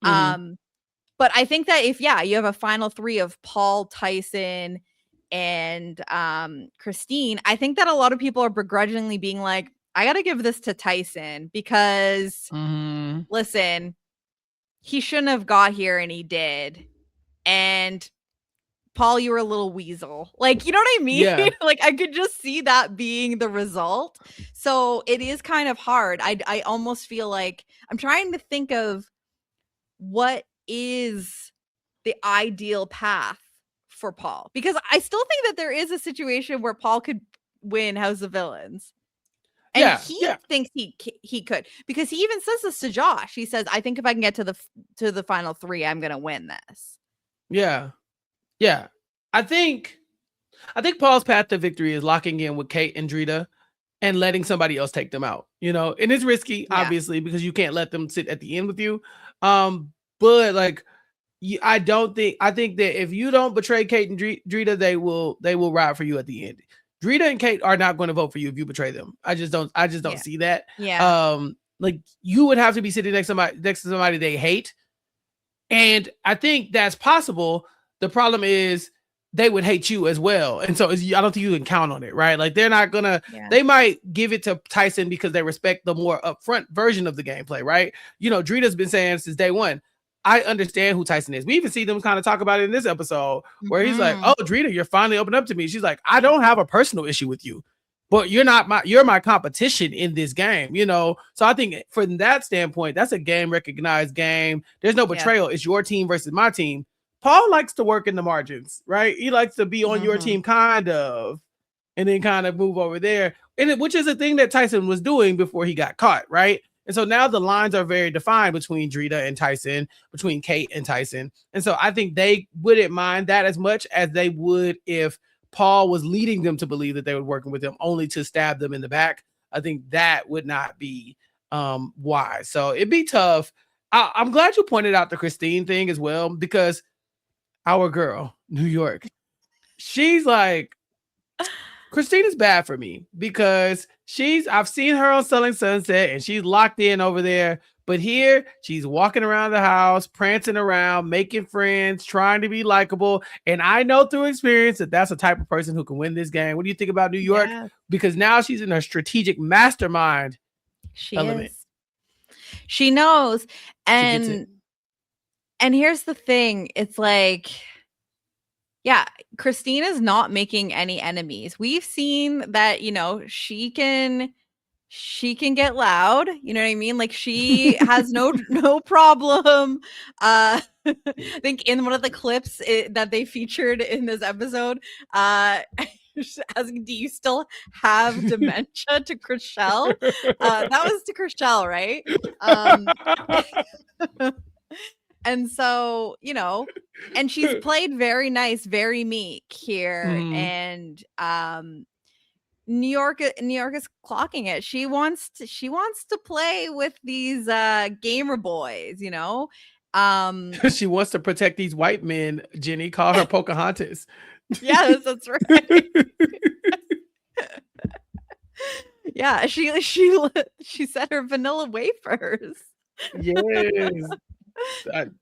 But I think that if you have a final three of Paul, Tyson, and Christine, I think that a lot of people are begrudgingly being like, I gotta give this to Tyson because listen, he shouldn't have got here and he did. And Paul, you were a little weasel. Like, you know what I mean?
Yeah.
Like, I could just see that being the result. So it is kind of hard. I almost feel like I'm trying to think of what is the ideal path for Paul. Because I still think that there is a situation where Paul could win House of Villains. And he thinks he could, because he even says this to Josh. He says, I think if I can get to the final three, I'm going to win this.
Yeah. I think Paul's path to victory is locking in with Kate and Drita and letting somebody else take them out, and it's risky, obviously, because you can't let them sit at the end with you. But like, I think that if you don't betray Kate and Drita, they will ride for you at the end. Drita and Kate are not going to vote for you if you betray them. I just don't see that. Like, you would have to be sitting next to somebody they hate. And I think that's possible. The problem is they would hate you as well. And so I don't think you can count on it, right? Like, they're not gonna, they might give it to Tyson because they respect the more upfront version of the gameplay, right? Drita's been saying since day one, I understand who Tyson is. We even see them kind of talk about it in this episode where he's like, oh, Drita, you're finally opened up to me. She's like, I don't have a personal issue with you, but you're my competition in this game, So I think from that standpoint, that's a game recognized game. There's no betrayal. It's your team versus my team. Paul likes to work in the margins, right? He likes to be on your team kind of, and then kind of move over there. Which is a thing that Tyson was doing before he got caught, right? And so now the lines are very defined between Drita and Tyson, between Kate and Tyson. And so I think they wouldn't mind that as much as they would if Paul was leading them to believe that they were working with him only to stab them in the back. I think that would not be wise. So it'd be tough. I'm glad you pointed out the Christine thing as well, because our girl, New York, she's like, Christina's bad for me because I've seen her on Selling Sunset and she's locked in over there. But here she's walking around the house, prancing around, making friends, trying to be likable. And I know through experience that that's the type of person who can win this game. What do you think about New York?
Yeah.
Because now she's in her strategic mastermind element.
She knows.
And
here's the thing. It's like, yeah, Christina's not making any enemies. We've seen that, she can get loud, you know what I mean? Like she has no problem. I think in one of the clips that they featured in this episode, asking, do you still have dementia to Chriselle? That was to Chriselle, right? And so, and she's played very nice, very meek here. And New York is clocking it. She wants to play with these gamer boys,
she wants to protect these white men. Jenny, call her Pocahontas.
Yes, that's right. Yeah, she said her vanilla wafers.
Yes.
I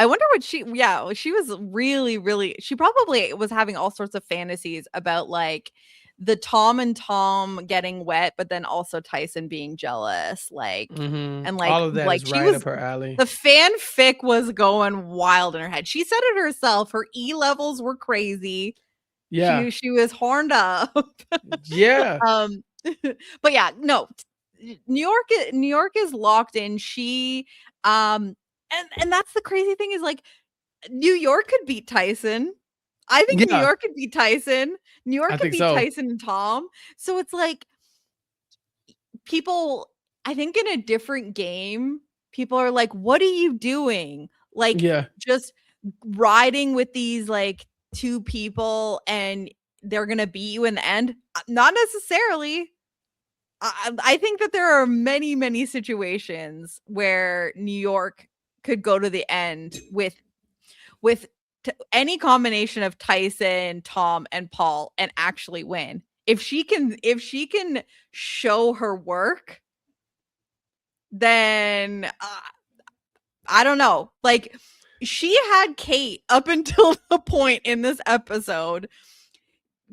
wonder what she was really, she probably was having all sorts of fantasies about like the Tom and Tom getting wet, but then also Tyson being jealous, like, and like
all of that
like
is right up her alley.
The fanfic was going wild in her head. She said it herself. Her E levels were crazy.
Yeah,
she was horned up.
Yeah.
But yeah, no. New York is locked in. She and that's the crazy thing is like New York could beat Tyson. I think New York could beat Tyson. New York could beat Tyson and Tom. So it's like people, I think in a different game, people are like, what are you doing? Like just riding with these like two people and they're gonna beat you in the end. Not necessarily. I think that there are many, many situations where New York could go to the end with any combination of Tyson, Tom, and Paul and actually win. If she can show her work, then I don't know. Like she had Kate up until the point in this episode.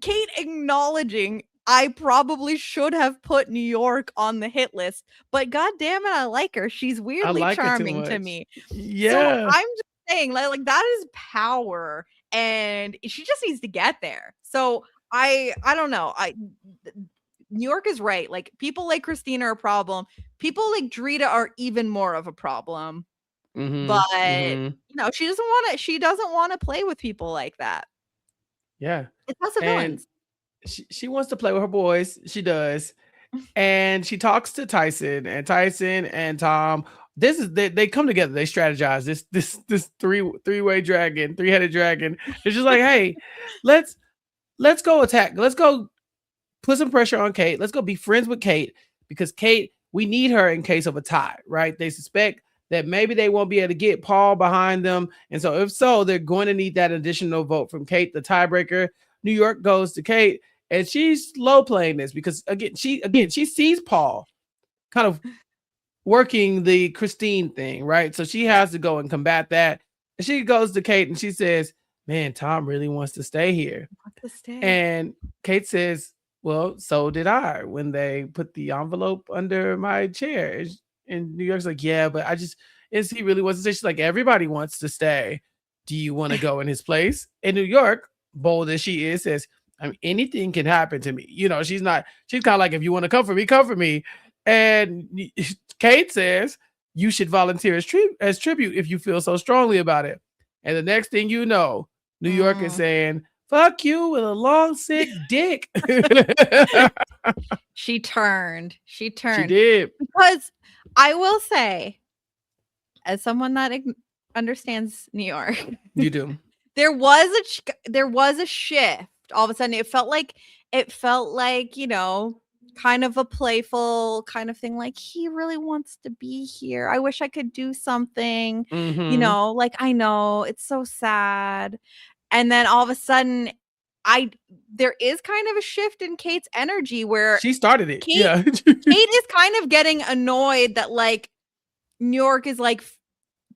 Kate acknowledging I probably should have put New York on the hit list, but god damn it, I like her. She's weirdly charming to me.
Yeah.
So I'm just saying, like that is power, and she just needs to get there. So I don't know. New York is right. Like people like Christina are a problem. People like Drita are even more of a problem. But she doesn't want to play with people like that.
Yeah.
It's House of Villains.
She wants to play with her boys. She does. And she talks to Tyson and Tom. They come together. They strategize this three-way dragon, three-headed dragon. It's just like, hey, let's go attack. Let's go put some pressure on Kate. Let's go be friends with Kate because Kate, we need her in case of a tie, right? They suspect that maybe they won't be able to get Paul behind them. And so if so, they're going to need that additional vote from Kate, the tiebreaker. New York goes to Kate, and she's low playing this because she sees Paul kind of working the Christine thing, right? So she has to go and combat that. And she goes to Kate and she says, man, Tom really wants to stay here. And Kate says, well, so did I when they put the envelope under my chair. And New York's like, yeah, but is he really wants to stay? She's like, everybody wants to stay. Do you want to go in his place? And New York, bold as she is, says, I mean, anything can happen to me. She's kind of like, if you want to come for me, come for me. And Kate says, you should volunteer as tribute if you feel so strongly about it. And the next thing you know, New York is saying, fuck you with a long, sick dick.
She turned.
She did.
Because I will say, as someone that understands New York,
you do.
There was a shift. All of a sudden, it felt like kind of a playful kind of thing. Like he really wants to be here. I wish I could do something. Like I know it's so sad. And then all of a sudden, there is kind of a shift in Kate's energy where
she started it. Yeah.
Kate is kind of getting annoyed that like New York is like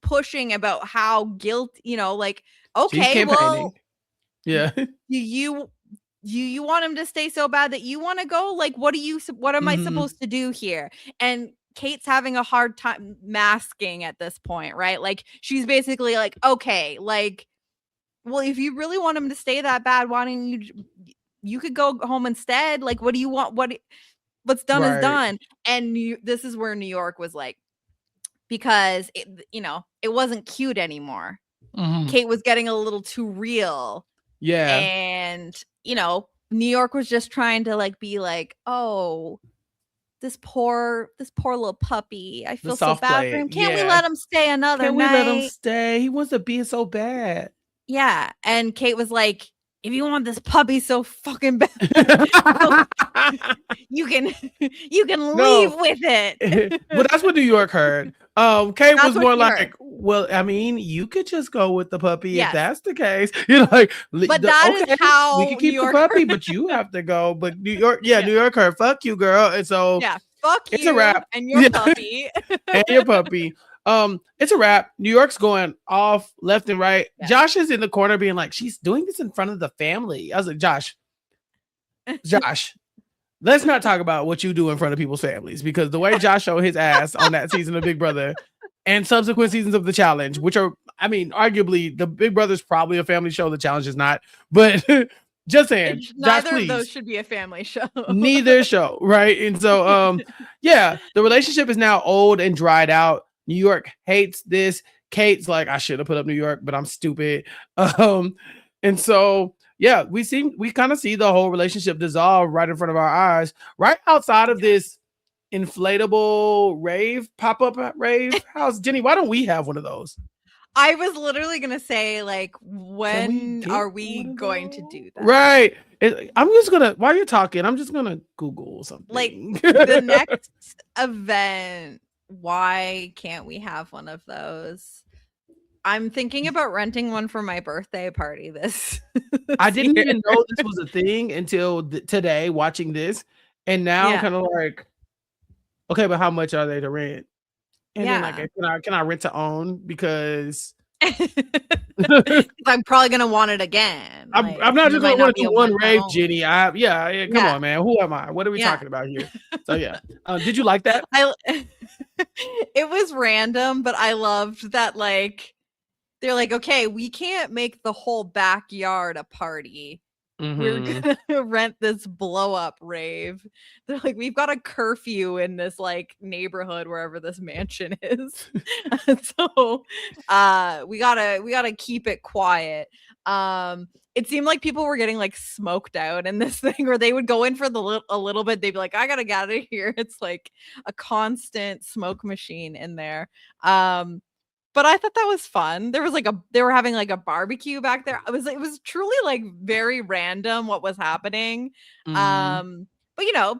pushing about how like, okay, well,
yeah.
you want him to stay so bad that you want to go? Like, what am I supposed to do here? And Kate's having a hard time masking at this point, right? Like, she's basically like, okay, like, well, if you really want him to stay that bad, why don't you could go home instead? Like, what do you want? What's done is done. And this is where New York was like, because it wasn't cute anymore. Kate was getting a little too real.
Yeah.
And, New York was just trying to like be like, oh, this poor little puppy. I feel so bad for him. Can't we let him stay another night?
Can't we let him stay? He wants to be so bad.
Yeah. And Kate was like, if you want this puppy so fucking bad, you can leave with it.
Well, that's what New York heard. Kate was more like, well, I mean, you could just go with the puppy if that's the case. Like,
but that is how
we can keep the puppy, but you have to go. But New York, New York heard, fuck you, girl. And so
fuck
it's
you
a wrap.
And your puppy.
And your puppy. It's a wrap. New York's going off left and right. Yeah. Josh is in the corner being like, she's doing this in front of the family. I was like, Josh, let's not talk about what you do in front of people's families, because the way Josh showed his ass on that season of Big Brother and subsequent seasons of The Challenge, which are, I mean, arguably the Big Brother's probably a family show. The Challenge is not, but just saying, Josh, please.
Neither of those should be a family show.
Neither show, right? And so, the relationship is now old and dried out. New York hates this. Kate's like, I should have put up New York, but I'm stupid. And so, we kind of see the whole relationship dissolve right in front of our eyes, right outside of this inflatable rave, pop-up rave house. Jenny, why don't we have one of those?
I was literally going to say, like, when are we going to do that?
Right. I'm just going to, while you're talking, I'm just going to Google something.
Like, the next event, why can't we have one of those? I'm thinking about renting one for my birthday party this
I didn't even know this was a thing until today watching this. And now I'm kind of like, okay, but how much are they to rent? And then like, can I rent to own? Because
I'm probably gonna want it again.
I'm not just gonna want to do one rave, Jenny. Come on, man. Who am I? What are we talking about here? So did you like that?
It was random, but I loved that. Like, they're like, okay, we can't make the whole backyard a party. We're gonna rent this blow up rave. They're like, we've got a curfew in this like neighborhood wherever this mansion is. So we gotta keep it quiet. It seemed like people were getting like smoked out in this thing, or they would go in for a little bit. They'd be like, I gotta get out of here. It's like a constant smoke machine in there. But I thought that was fun. There was like they were having like a barbecue back there. It was truly like very random what was happening. But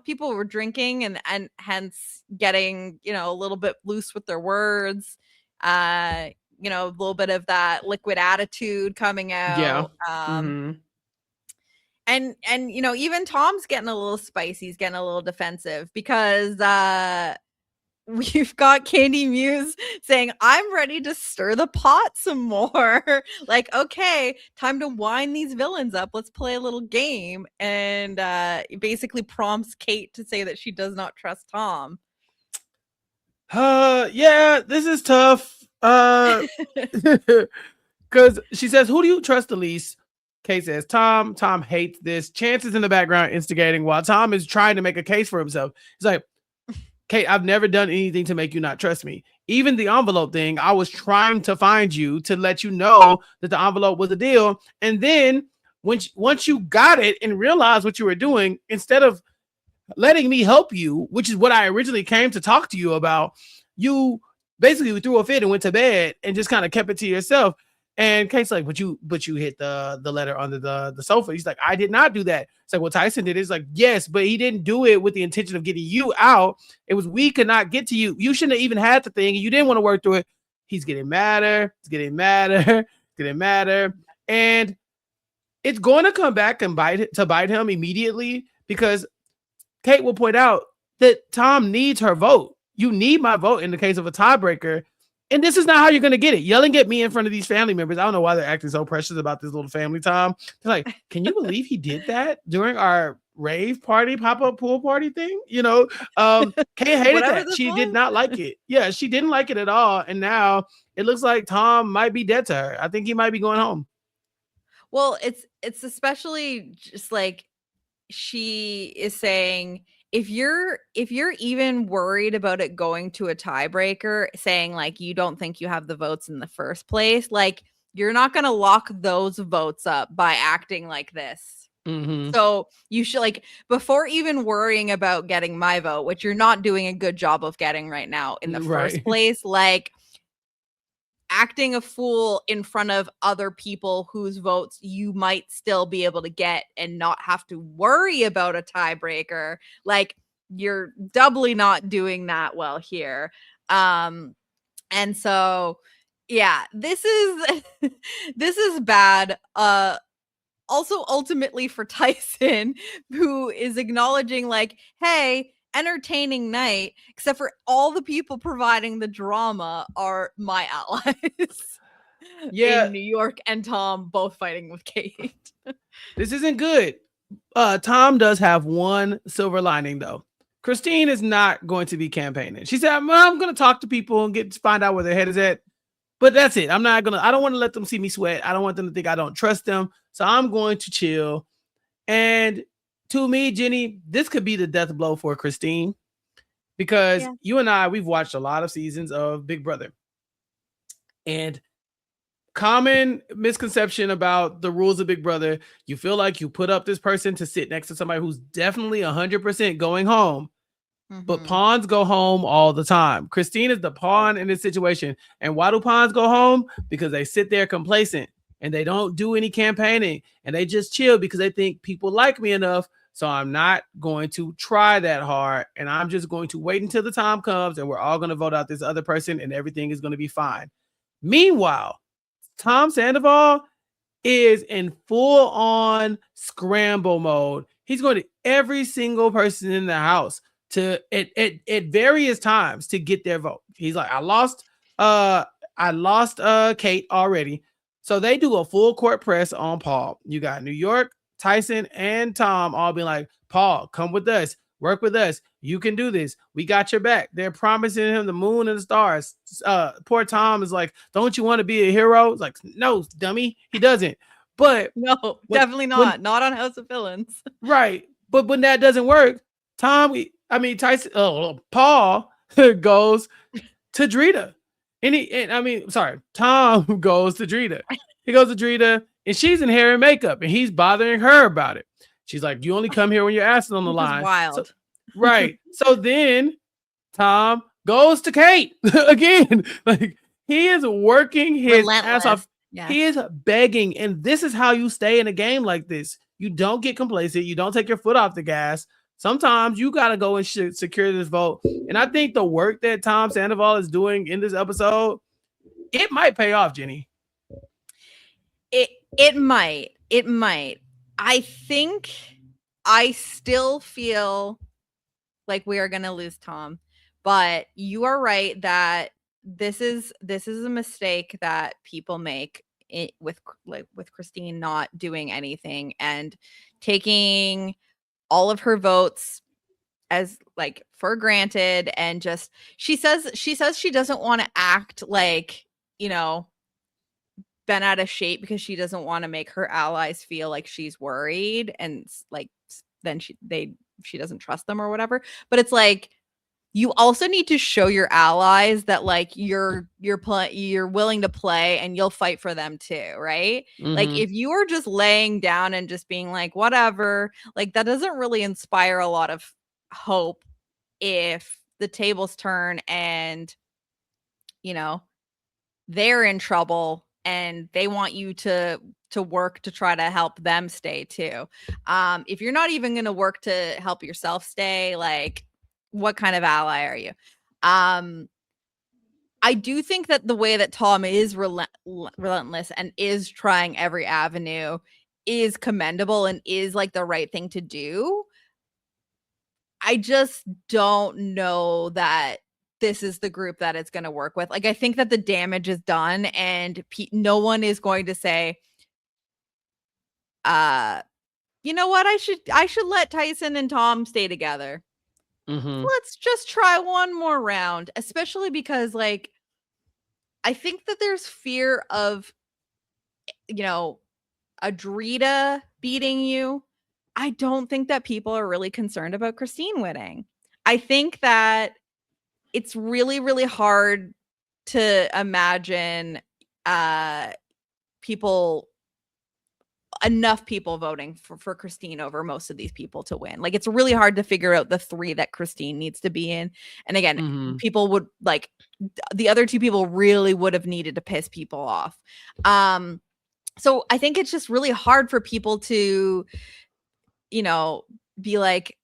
people were drinking and hence getting, a little bit loose with their words. A little bit of that liquid attitude coming out. And even Tom's getting a little spicy. He's getting a little defensive because we've got Kandy Muse saying, I'm ready to stir the pot some more. Like, okay, time to wind these villains up. Let's play a little game. And it basically prompts Kate to say that she does not trust Tom.
This is tough. Because she says, who do you trust the least? Kate says, Tom. Tom hates this. Chance is in the background instigating while Tom is trying to make a case for himself. He's like, Kate, I've never done anything to make you not trust me. Even the envelope thing, I was trying to find you to let you know that the envelope was a deal. And then once you got it and realized what you were doing, instead of letting me help you, which is what I originally came to talk to you about, you basically threw a fit and went to bed and just kind of kept it to yourself. And Kate's like, but you hit the letter under the sofa. He's like, I did not do that. It's like, well, Tyson did it. It's like, yes, but he didn't do it with the intention of getting you out. It was, we could not get to you. You shouldn't have even had the thing. And you didn't want to work through it. He's getting madder. It's getting madder. Getting madder. And it's going to come back and bite him immediately, because Kate will point out that Tom needs her vote. You need my vote in the case of a tiebreaker. And this is not how you're going to get it. Yelling at me in front of these family members. I don't know why they're acting so precious about this little family time. They're like, can you believe he did that during our rave party, pop-up pool party thing? Kate hated that. She did not like it. Yeah, she didn't like it at all. And now it looks like Tom might be dead to her. I think he might be going home.
Well, it's especially just like she is saying, if you're even worried about it going to a tiebreaker, saying like you don't think you have the votes in the first place, like you're not going to lock those votes up by acting like this.
Mm-hmm.
So you should, like, before even worrying about getting my vote, which you're not doing a good job of getting right now in the first place, like acting a fool in front of other people whose votes you might still be able to get and not have to worry about a tiebreaker, like you're doubly not doing that well here. And so yeah, this is this is bad. Also ultimately for Tyson, who is acknowledging like, hey, entertaining night, except for all the people providing the drama are my allies.
Yeah.
In New York, and Tom both fighting with Kate.
This isn't good. Tom does have one silver lining though. Christine is not going to be campaigning. She said, I'm going to talk to people and find out where their head is at. But that's it. I don't want to let them see me sweat. I don't want them to think I don't trust them. So I'm going to chill. And to me, Jenny, this could be the death blow for Christine, because you and I, we've watched a lot of seasons of Big Brother. And common misconception about the rules of Big Brother, you feel like you put up this person to sit next to somebody who's definitely 100% going home. But pawns go home all the time. Christine is the pawn in this situation. And why do pawns go home? Because they sit there complacent and they don't do any campaigning and they just chill because they think people like me enough. So I'm not going to try that hard. And I'm just going to wait until the time comes and we're all going to vote out this other person and everything is going to be fine. Meanwhile, Tom Sandoval is in full on scramble mode. He's going to every single person in the house to at various times to get their vote. He's like, I lost Kate already. So they do a full court press on Paul. You got New York, Tyson, and Tom all being like, Paul, come with us, work with us. You can do this. We got your back. They're promising him the moon and the stars. Poor Tom is like, don't you want to be a hero? It's like, no, dummy, he doesn't. But
no, definitely not. Not on House of Villains.
Right. But when that doesn't work, Paul goes to Drita. Tom goes to Drita. He goes to Drita and she's in hair and makeup and he's bothering her about it. She's like, you only come here when your ass is on the line.
Wild.
So, right. So then Tom goes to Kate again. Like he is working his ass off. Yeah. He is begging. And this is how you stay in a game like this. You don't get complacent. You don't take your foot off the gas. Sometimes you got to go and secure this vote. And I think the work that Tom Sandoval is doing in this episode, it might pay off, Jenny.
It might. I think I still feel like we are going to lose Tom, but you are right that this is a mistake that people make with Christine not doing anything and taking all of her votes as like for granted, and just she says she doesn't want to act like, bent out of shape because she doesn't want to make her allies feel like she's worried and like then she doesn't trust them or whatever. But it's like, you also need to show your allies that like you're willing to play and you'll fight for them too, right? Mm-hmm. Like if you are just laying down and just being like whatever, like that doesn't really inspire a lot of hope if the tables turn and they're in trouble and they want you to work to try to help them stay too. If you're not even going to work to help yourself stay, like what kind of ally are you? I do think that the way that Tom is relentless and is trying every avenue is commendable and is like the right thing to do. I just don't know that this is the group that it's going to work with. Like, I think that the damage is done, and no one is going to say, you know what? I should let Tyson and Tom stay together. Let's just try one more round, especially because, like, I think that there's fear of, you know, a Drita beating you. I don't think that people are really concerned about Christine winning. I think that it's really, really hard to imagine enough people voting for Christine over most of these people to win. Like, it's really hard to figure out the 3 that Christine needs to be in. And again, people would like the other 2 people really would have needed to piss people off. So I think it's just really hard for people to, you know, be like,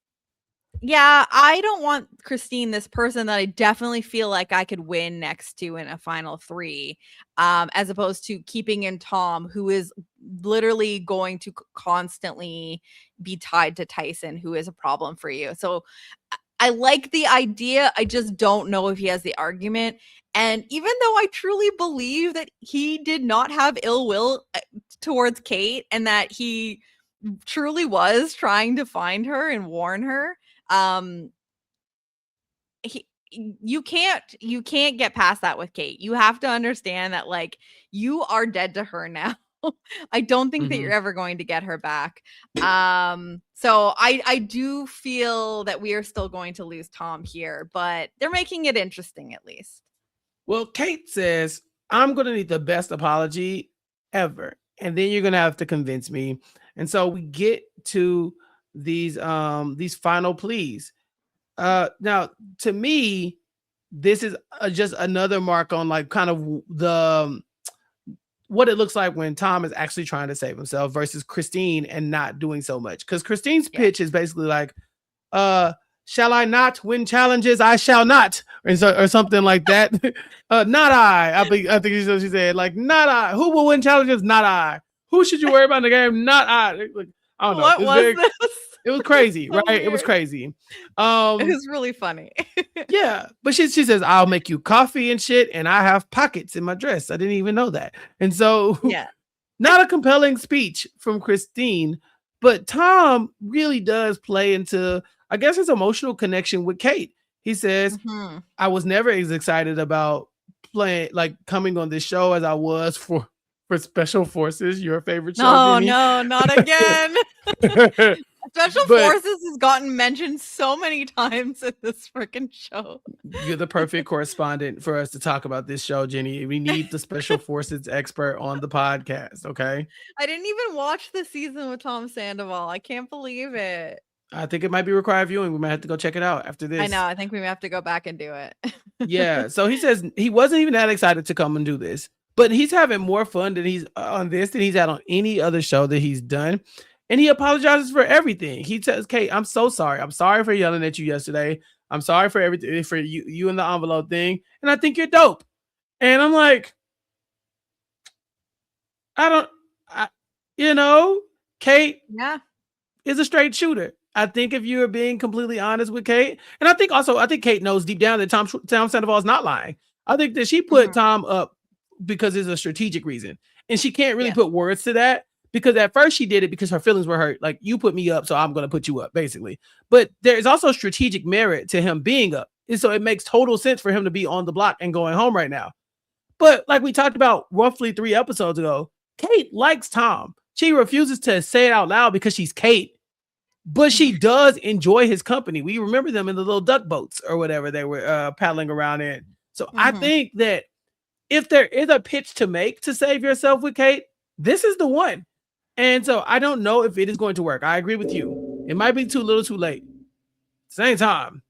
yeah, I don't want Christine, this person that I definitely feel like I could win next to in a final 3, as opposed to keeping in Tom, who is literally going to constantly be tied to Tyson, who is a problem for you. So I like the idea. I just don't know if he has the argument. And even though I truly believe that he did not have ill will towards Kate and that he truly was trying to find her and warn her, you can't get past that with Kate. You have to understand that, like, you are dead to her now. I don't think that you're ever going to get her back. So I do feel that we are still going to lose Tom here, but they're making it interesting at least.
Well, Kate says, I'm going to need the best apology ever. And then you're going to have to convince me. And so we get to these final pleas. Now, to me, this is just another mark on, like, kind of the what it looks like when Tom is actually trying to save himself versus Christine and not doing so much. Because Christine's pitch is basically like, shall I not win challenges? I shall not, or something like that. Not I. I think she said, like, not I. Who will win challenges? Not I. Who should you worry about in the game? Not I. Like, I don't know.
What was this?
It was crazy, so right? Weird. It was crazy.
It was really funny.
Yeah, but she says, I'll make you coffee and shit, and I have pockets in my dress. I didn't even know that. And so,
yeah,
not a compelling speech from Christine, but Tom really does play into, I guess, his emotional connection with Kate. He says, I was never as excited about coming on this show as I was for Special Forces, your favorite show.
No, not again. Special Forces has gotten mentioned so many times in this freaking show.
You're the perfect correspondent for us to talk about this show, Jenny. We need the Special Forces expert on the podcast, okay?
I didn't even watch the season with Tom Sandoval. I can't believe it.
I think it might be required viewing. We might have to go check it out after this.
I know. I think we may have to go back and do it.
Yeah. So he says he wasn't even that excited to come and do this, but he's having more fun than he's on this than he's had on any other show that he's done. And he apologizes for everything. He says, Kate, I'm so sorry. I'm sorry for yelling at you yesterday. I'm sorry for everything, for you and the envelope thing. And I think you're dope. And I'm like, Kate is a straight shooter. I think if you are being completely honest with Kate, and I think Kate knows deep down that Tom Sandoval is not lying. I think that she put Tom up because it's a strategic reason. And she can't really put words to that. Because at first she did it because her feelings were hurt. Like, you put me up, so I'm going to put you up, basically. But there is also strategic merit to him being up. And so it makes total sense for him to be on the block and going home right now. But like we talked about roughly 3 episodes ago, Kate likes Tom. She refuses to say it out loud because she's Kate. But she does enjoy his company. We remember them in the little duck boats or whatever they were paddling around in. So I think that if there is a pitch to make to save yourself with Kate, this is the one. And so I don't know if it is going to work. I agree with you. It might be too little too late. Same time,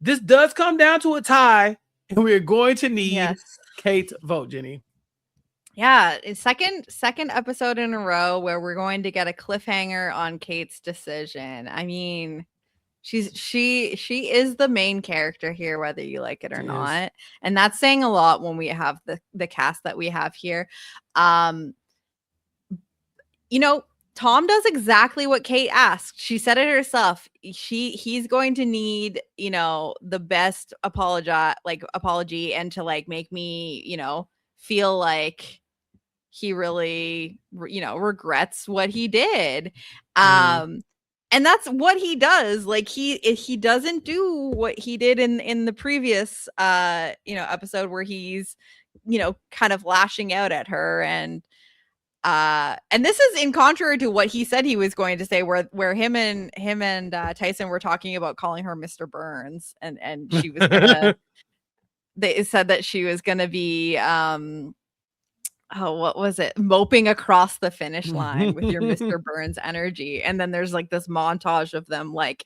this does come down to a tie, and we're going to need Kate's vote, Jenny.
Yeah, it's second episode in a row where we're going to get a cliffhanger on Kate's decision. I mean, she is the main character here, whether you like it or not. And that's saying a lot when we have the cast that we have here. Tom does exactly what Kate asked. She said it herself. He's going to need, the best apology and to like make me, feel like he really, regrets what he did. And that's what he does. Like he doesn't do what he did in the previous episode where he's, kind of lashing out at her, and this is in contrary to what he said he was going to say, where him and Tyson were talking about calling her Mr. Burns, and she was gonna they said that she was gonna be what was it? Moping across the finish line with your Mr. Burns energy. And then there's like this montage of them like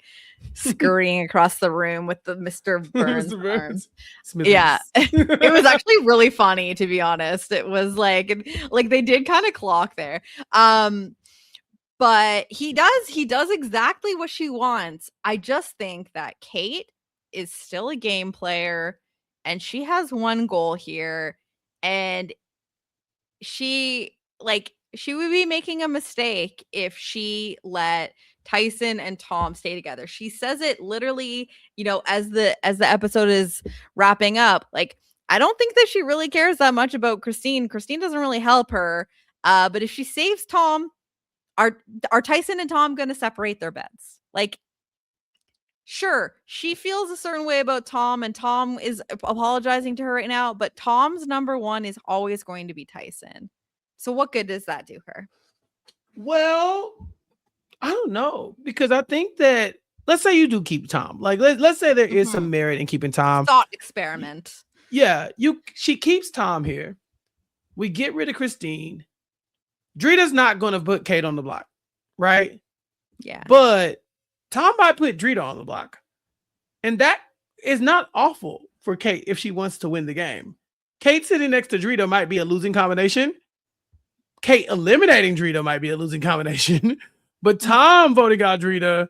scurrying across the room with the Mr. Burns arms. Yeah. It was actually really funny, to be honest. It was like they did kind of clock there. But he does exactly what she wants. I just think that Kate is still a game player and she has one goal here, and she would be making a mistake if she let Tyson and Tom stay together. She says it literally, as the episode is wrapping up. Like, I don't think that she really cares that much about Christine. Christine doesn't really help her. But if she saves Tom, are Tyson and Tom going to separate their beds? Like, sure, she feels a certain way about Tom, and Tom is apologizing to her right now, but Tom's number one is always going to be Tyson. So what good does that do her?
Well, I don't know, because I think that, let's say you do keep Tom. Like, let's say there is some merit in keeping Tom.
Thought experiment.
Yeah, she keeps Tom here. We get rid of Christine. Drita's not going to put Kate on the block, right?
Yeah.
But Tom might put Drita on the block. And that is not awful for Kate if she wants to win the game. Kate sitting next to Drita might be a losing combination. Kate eliminating Drita might be a losing combination. But Tom voting out Drita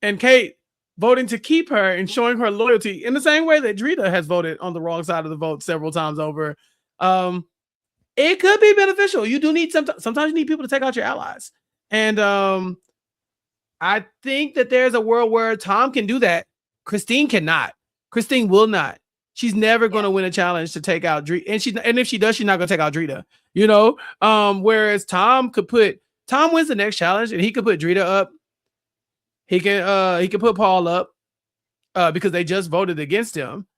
and Kate voting to keep her and showing her loyalty in the same way that Drita has voted on the wrong side of the vote several times over. It could be beneficial. You do need sometimes you need people to take out your allies. And I think that there's a world where Tom can do that. Christine cannot. Christine will not. She's never going to win a challenge to take out Drita. And if she does, she's not going to take out Drita. Whereas Tom wins the next challenge and he could put Drita up. He can put Paul up because they just voted against him.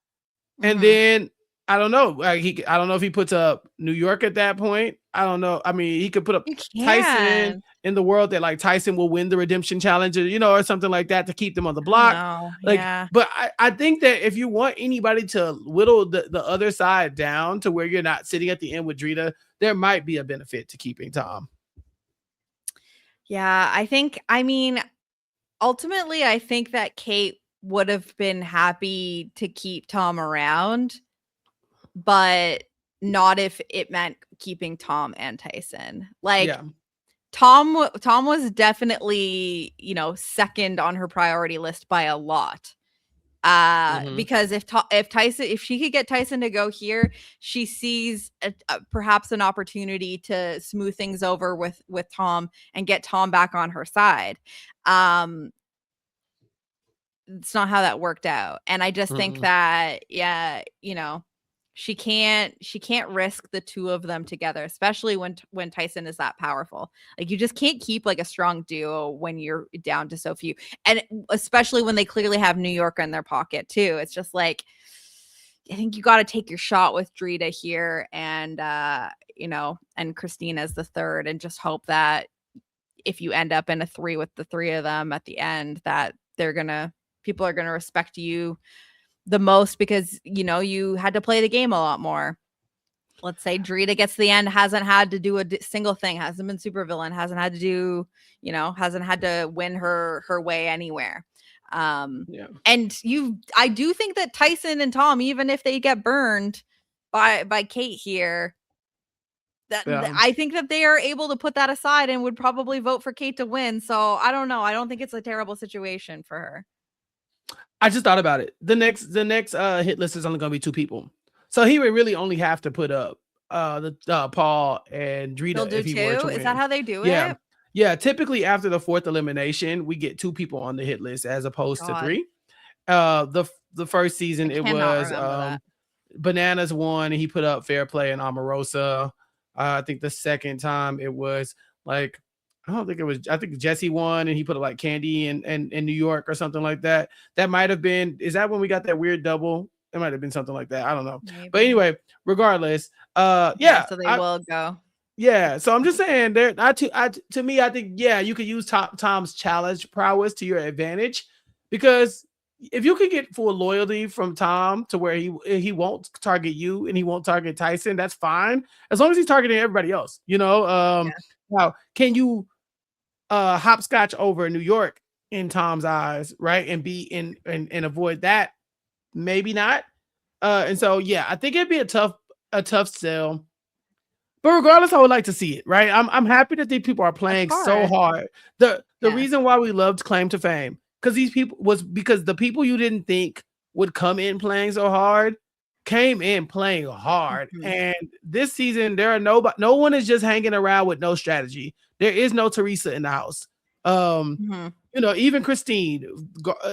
And then I don't know. I don't know if he puts up New York at that point. I don't know. I mean, he could put up Tyson in the world that like Tyson will win the redemption challenge, or something like that to keep them on the block. But I think that if you want anybody to whittle the other side down to where you're not sitting at the end with Drita, there might be a benefit to keeping Tom.
Yeah, ultimately, I think that Kate would have been happy to keep Tom around, but not if it meant keeping Tom and Tyson. Tom was definitely, second on her priority list by a lot. Because if she could get Tyson to go here, she sees perhaps an opportunity to smooth things over with Tom and get Tom back on her side. It's not how that worked out. And I just think that, she can't risk the two of them together, especially when Tyson is that powerful. Like, you just can't keep like a strong duo when you're down to so few, and especially when they clearly have New York in their pocket too. It's just like, I think you got to take your shot with Drita here, and and Christine as the third, and just hope that if you end up in a 3 with the three of them at the end, that people are gonna respect you the most, because you had to play the game a lot more. Let's say Drita gets to the end, hasn't had to do a single thing, hasn't been super villain, hasn't had to do, hasn't had to win her way anywhere. And I do think that Tyson and Tom, even if they get burned by Kate here, I think that they are able to put that aside and would probably vote for Kate to win. So I don't know. I don't think it's a terrible situation for her.
I just thought about it. The next hit list is only going to be 2 people, so he would really only have to put up Paul and Drita.
They'll do
if he
2.
were to
Is
win.
that how they do
it? Yeah, typically after the fourth elimination, we get 2 people on the hit list as opposed to
God,
3. The first
I
season it
cannot
was
remember that.
Bananas won and he put up Fair Play and Omarosa. I think the second time it was like I think Jesse won and he put up like Candy in New York or something like that. That might have been, is that when we got that weird double? It might have been something like that. I don't know. But
Maybe.
anyway, regardless,
Yeah,
yeah,
so they will go.
yeah, so I'm just saying there. To me, I think you could use Tom's challenge prowess to your advantage because if you could get full loyalty from Tom to where he won't target you and he won't target Tyson, that's fine as long as he's targeting everybody else.
Yeah.
Now can you hopscotch over New York in Tom's eyes, right, and be in and avoid that? Maybe not. And so yeah, I think it'd be a tough sell. But regardless, I would like to see it, right? I'm happy that these people are
Of
playing so
course.
hard. The
Yeah.
reason why we loved Claim to Fame, because these people was because the people you didn't think would come in playing so hard came in playing hard.
Mhm.
And this season, there are no one is just hanging around with no strategy. There is no Teresa in the house.
Mhm.
Even Christine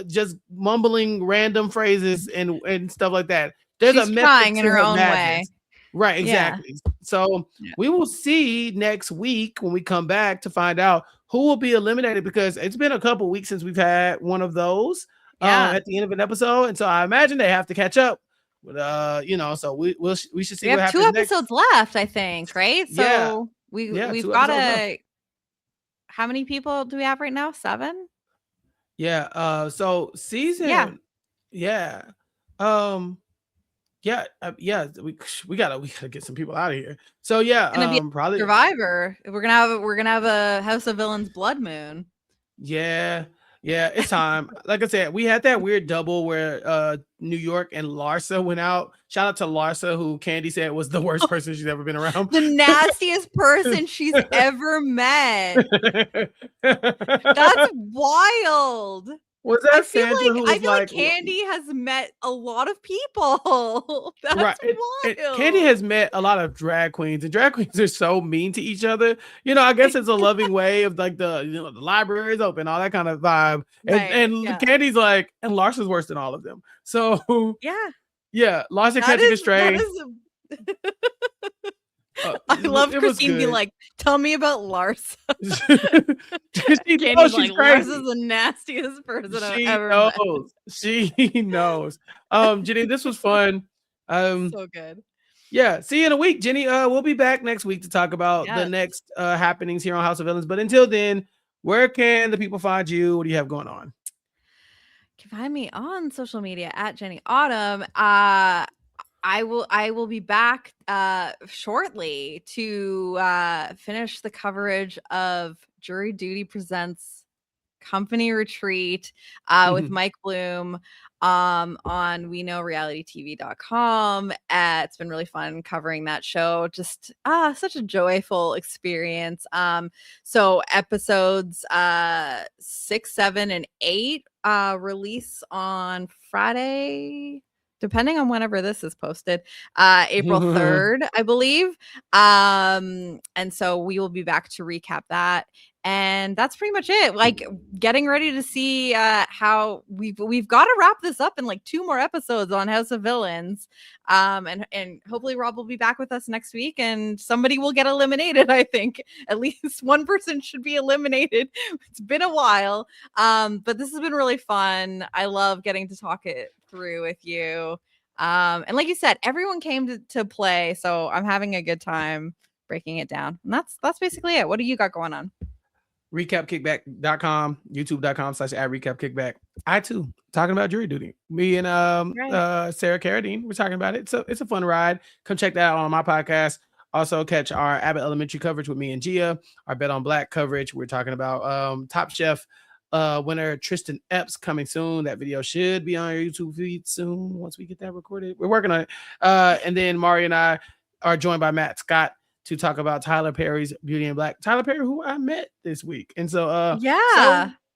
just mumbling random phrases and stuff like that. There's a
She's
method
trying in
to
her
her
own way.
madness. Right,
Yeah.
exactly. So
Yeah.
we will see next week when we come back to find out who will be eliminated because it's been a couple weeks since we've had one of those
Yeah.
at the end of an episode. And so I imagine they have to catch up. But so we should see
We
what
have 2
happens next.
episodes left, I think, right?
Yeah.
So
Yeah,
we've
2
got
episodes left.
to, how many people do we have right now? 7?
Yeah. So
Yeah.
season. Yeah. Um. Yeah. We gotta get some people out of here. So yeah.
Gonna be a
Probably.
Survivor. We're gonna have a House of Villains blood moon.
Yeah. Yeah. It's time. Like I said, we had that weird double where New York and Larsa went out. Shout out to Larsa, who Candy said was the worst person she's ever been around.
The nastiest person she's ever met. That's wild.
Was
I
that
feel
Sandra who was
like
like
Candy has met a lot of people.
right?
That's
Candy
wild.
has met a lot of drag queens, and drag queens are so mean to each other. I guess it's a loving way of like the library is open, all that kind of vibe.
Right.
And
Yeah.
Candy's like, and Larson's worse than all of them. So
Yeah.
yeah, Larsa
That
catching a
is
stray.
I love
It was
Christine being
good.
like, tell me about Lars.
She
Candy's
knows
like,
she's
Lars
crazy.
is the nastiest person I've
She
ever met.
knows. She knows. Jenny, this was fun.
So good.
Yeah, see you in a week, Jenny. We'll be back next week to talk about the
Yes.
next happenings here on House of Villains. But until then, where can the people find you? What do you have going on?
You can find me on social media at Jenny Autumn. I will be back shortly to finish the coverage of Jury Duty Presents Company Retreat with Mike Bloom on WeKnowRealityTV.com. It's been really fun covering that show. Just such a joyful experience. So episodes 6, 7, and 8 release on Friday, depending on whenever this is posted, April 3rd, I believe. And so we will be back to recap that. And that's pretty much it. Like, getting ready to see how we've got to wrap this up in like 2 more episodes on House of Villains. And hopefully Rob will be back with us next week and somebody will get eliminated. I think at least one person should be eliminated. It's been a while. But this has been really fun. I love getting to talk it through with you. And like you said, everyone came to play. So I'm having a good time breaking it down. And that's basically it. What do you got going on?
recapkickback.com, youtube.com/@recapkickback. I too talking about jury duty. Me and Sarah Carradine, we're talking about it. So it's a fun ride. Come check that out on my podcast. Also catch our Abbott Elementary coverage with me and Gia, our Bet on Black coverage. We're talking about Top Chef winner Tristan Epps coming soon. That video should be on your YouTube feed soon once we get that recorded. We're working on it. And then Mari and I are joined by Matt Scott to talk about Tyler Perry's Beauty in Black. Tyler Perry, who I met this week. And so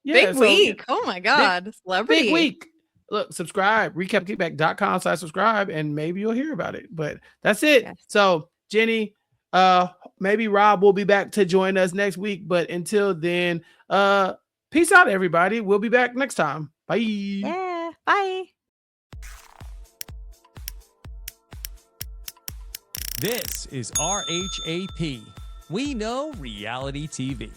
big week. Oh my God. Celebrity.
Big week. Look, subscribe, recapkickback.com/subscribe, and maybe you'll hear about it. But that's it. Yes. So, Jenny, Maybe Rob will be back to join us next week. But until then, peace out, everybody. We'll be back next time. Bye.
Yeah. Bye.
This is RHAP. We know reality TV.